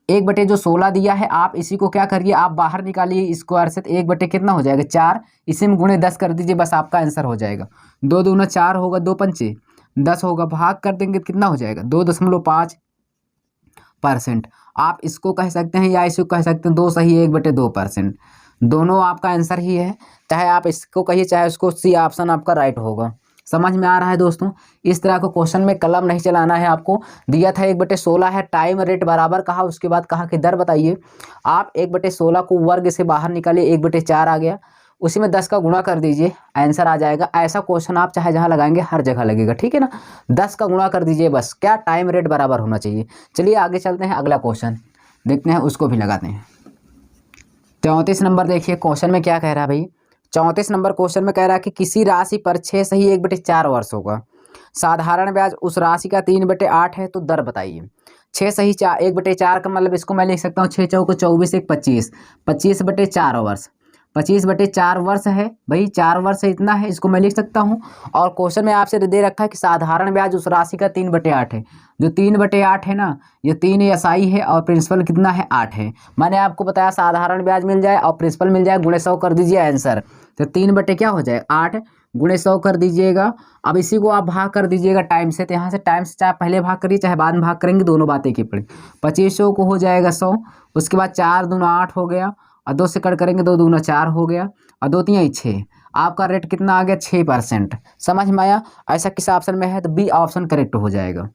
1/16 दिया है, आप इसी को क्या करिए, आप बाहर निकालिए स्क्वायर से, तो 1/ कितना हो जाएगा, 4, इसी में गुणे 10 कर दीजिए, बस आपका आंसर हो जाएगा। 2 दूना 4 होगा, 2 पंचे 10 होगा, भाग कर देंगे कितना हो जाएगा, 2.5%। आप इसको कह सकते हैं या इसको कह सकते हैं, 2 सही 1/2%, दोनों आपका आंसर ही है। चाहे आप इसको कहिए चाहे उसको, सी ऑप्शन आपका राइट होगा। समझ में आ रहा है दोस्तों। इस तरह को क्वेश्चन में कलम नहीं चलाना है। आपको दिया था 1/16 है, टाइम रेट बराबर कहा, उसके बाद कहा कि दर बताइए। आप 1/16 को वर्ग से बाहर निकालिए, 1/4 आ गया, उसी में 10 का गुणा कर दीजिए, आंसर आ जाएगा। ऐसा क्वेश्चन आप चाहे जहाँ लगाएंगे हर जगह लगेगा। ठीक है ना, 10 का गुणा कर दीजिए, बस क्या, टाइम रेट बराबर होना चाहिए। चलिए आगे चलते हैं, अगला क्वेश्चन देखते हैं, उसको भी लगाते हैं। 34 नंबर देखिए, क्वेश्चन में क्या कह रहा है भाई, 34 नंबर क्वेश्चन में कह रहा है कि किसी राशि पर 6 सही 1/4 वर्ष होगा, साधारण ब्याज उस राशि का 3/8 है, तो दर बताइए। 6 सही 1/4 का मतलब इसको मैं लिख सकता हूँ, 6 चौको 24, 1 25, 25/4 वर्ष, 25/4 वर्ष है भाई, 4 वर्ष इतना है, इसको मैं लिख सकता हूँ। और क्वेश्चन में आपसे दे रखा है कि साधारण ब्याज उस राशि का 3/8 है। जो 3/8 है ना, ये 3 SI है और प्रिंसिपल कितना है, 8 है। मैंने आपको बताया साधारण ब्याज मिल जाए और प्रिंसिपल मिल जाए, गुणे 100 कर दीजिए आंसर। तो 3 बटे क्या हो जाए, 8, गुणे 100 कर दीजिएगा। अब इसी को आप भाग कर दीजिएगा टाइम से, तो यहाँ से टाइम से चाहे पहले भाग करिए चाहे बाद में भाग करेंगे, दोनों बातें एक ही पड़े। 2500 को हो जाएगा 100, उसके बाद 4 दूना 8 हो गया, और 2 से कट करेंगे 2 दूना 4 हो गया, और 2 तियां 6। आपका रेट कितना आ गया 6%। समझ में आया? ऐसा किस ऑप्शन में है? तो बी ऑप्शन करेक्ट हो जाएगा।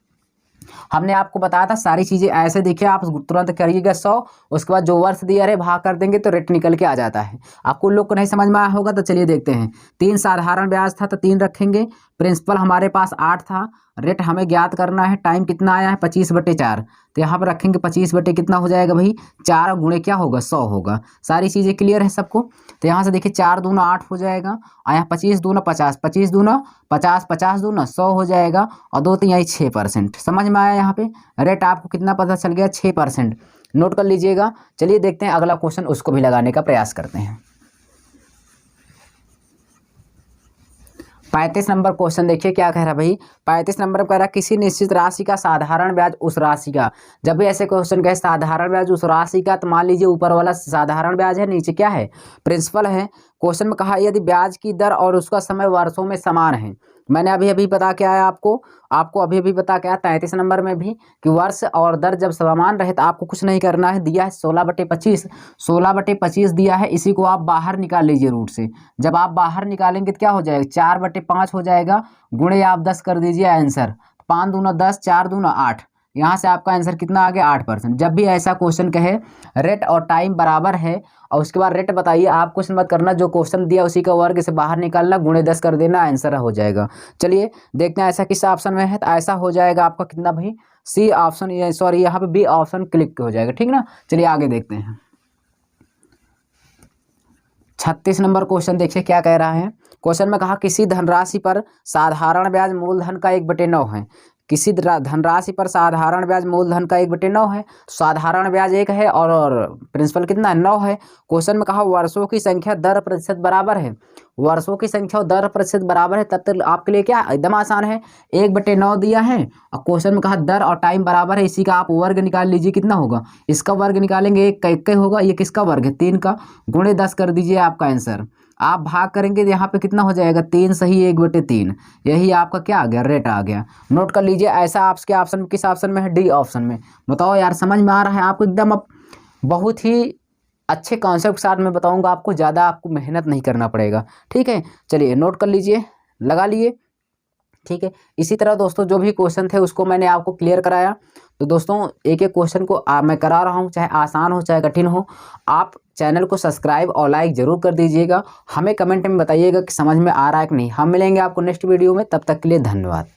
हमने आपको बताया था सारी चीज़ें ऐसे देखिए, आप तुरंत करिएगा 100, उसके बाद जो वर्ष दिया रहे भाग कर देंगे तो रेट निकल के आ जाता है। आपको लोग को नहीं समझ में आया होगा तो चलिए देखते हैं। 3 साधारण ब्याज था तो 3 रखेंगे, प्रिंसिपल हमारे पास 8 था, रेट हमें ज्ञात करना है, टाइम कितना आया है 25/4, तो यहाँ पर रखेंगे 25 बटे कितना हो जाएगा भाई 4 गुणे क्या होगा 100 होगा। सारी चीज़ें क्लियर है सबको? तो यहाँ से देखिए 4 दूना 8 हो जाएगा, और यहाँ 25 दूना 50, 25 दूना 50, 50 दूना 100 हो जाएगा, और 2 तिहाई 6%। समझ में आया? यहाँ पे रेट आपको कितना पता चल गया 6%। नोट कर लीजिएगा। चलिए देखते हैं अगला क्वेश्चन, उसको भी लगाने का प्रयास करते हैं। 35 नंबर क्वेश्चन देखिए क्या कह रहा है भाई। 35 नंबर कह रहा है किसी निश्चित राशि का साधारण ब्याज उस राशि का। जब भी ऐसे क्वेश्चन कहे साधारण ब्याज उस राशि का, तो मान लीजिए ऊपर वाला साधारण ब्याज है, नीचे क्या है प्रिंसिपल है। क्वेश्चन में कहा यदि ब्याज की दर और उसका समय वर्षों में समान है। मैंने अभी अभी बता के आया आपको अभी अभी बता के आया 33 नंबर में भी कि वर्ष और दर जब समान रहे तो आपको कुछ नहीं करना है। दिया है 16/25, 16/25 दिया है, इसी को आप बाहर निकाल लीजिए रूट से। जब आप बाहर निकालेंगे तो क्या हो जाएगा 4/5 हो जाएगा, गुणे आप 10 कर दीजिए आंसर। 5 दूना 10, 4 दूना 8, यहाँ से आपका आंसर कितना आ गया 8%। जब भी ऐसा क्वेश्चन कहे रेट और टाइम बराबर है और उसके बाद रेट बताइए, आप क्वेश्चन मत करना, जो क्वेश्चन दिया उसी का वर्ग से बाहर निकालना, गुणे 10 कर देना, आंसर हो जाएगा। चलिए देखते हैं ऐसा किस ऑप्शन में है। तो ऐसा हो जाएगा आपका कितना भाई सी ऑप्शन, सॉरी यहाँ पे बी ऑप्शन क्लिक हो जाएगा, ठीक ना। चलिए आगे देखते हैं। 36 नंबर क्वेश्चन देखिए क्या कह रहा है। क्वेश्चन में कहा किसी धनराशि पर साधारण ब्याज मूलधन का 1/9 है। किसी धनराशि पर साधारण ब्याज मूलधन का 1/9 है। साधारण ब्याज 1 है और प्रिंसिपल कितना 9 है। क्वेश्चन में कहा वर्षों की संख्या दर प्रतिशत बराबर है। वर्षों की संख्या और दर प्रतिशत बराबर है, तब तक आपके लिए क्या एकदम आसान है। 1/9 दिया है और क्वेश्चन में कहा दर और टाइम बराबर है, इसी का आप वर्ग निकाल लीजिए कितना होगा। इसका वर्ग निकालेंगे 1 का 1 होगा, ये किसका वर्ग है 3 का, गुणे 10 कर दीजिए आपका आंसर। आप भाग करेंगे तो यहाँ पे कितना हो जाएगा 3 सही 1/3, यही आपका क्या आ गया रेट आ गया। नोट कर लीजिए। ऐसा आपके ऑप्शन किस ऑप्शन में है? डी ऑप्शन में। बताओ यार समझ में आ रहा है आपको एकदम? अब बहुत ही अच्छे कॉन्सेप्ट के साथ मैं बताऊंगा आपको, ज़्यादा आपको मेहनत नहीं करना पड़ेगा, ठीक है। चलिए नोट कर लीजिए, लगा लिए, ठीक है। इसी तरह दोस्तों जो भी क्वेश्चन थे उसको मैंने आपको क्लियर कराया। तो दोस्तों एक एक क्वेश्चन को मैं करा रहा हूँ, चाहे आसान हो चाहे कठिन हो। आप चैनल को सब्सक्राइब और लाइक ज़रूर कर दीजिएगा। हमें कमेंट में बताइएगा कि समझ में आ रहा है कि नहीं। हम मिलेंगे आपको नेक्स्ट वीडियो में, तब तक के लिए धन्यवाद।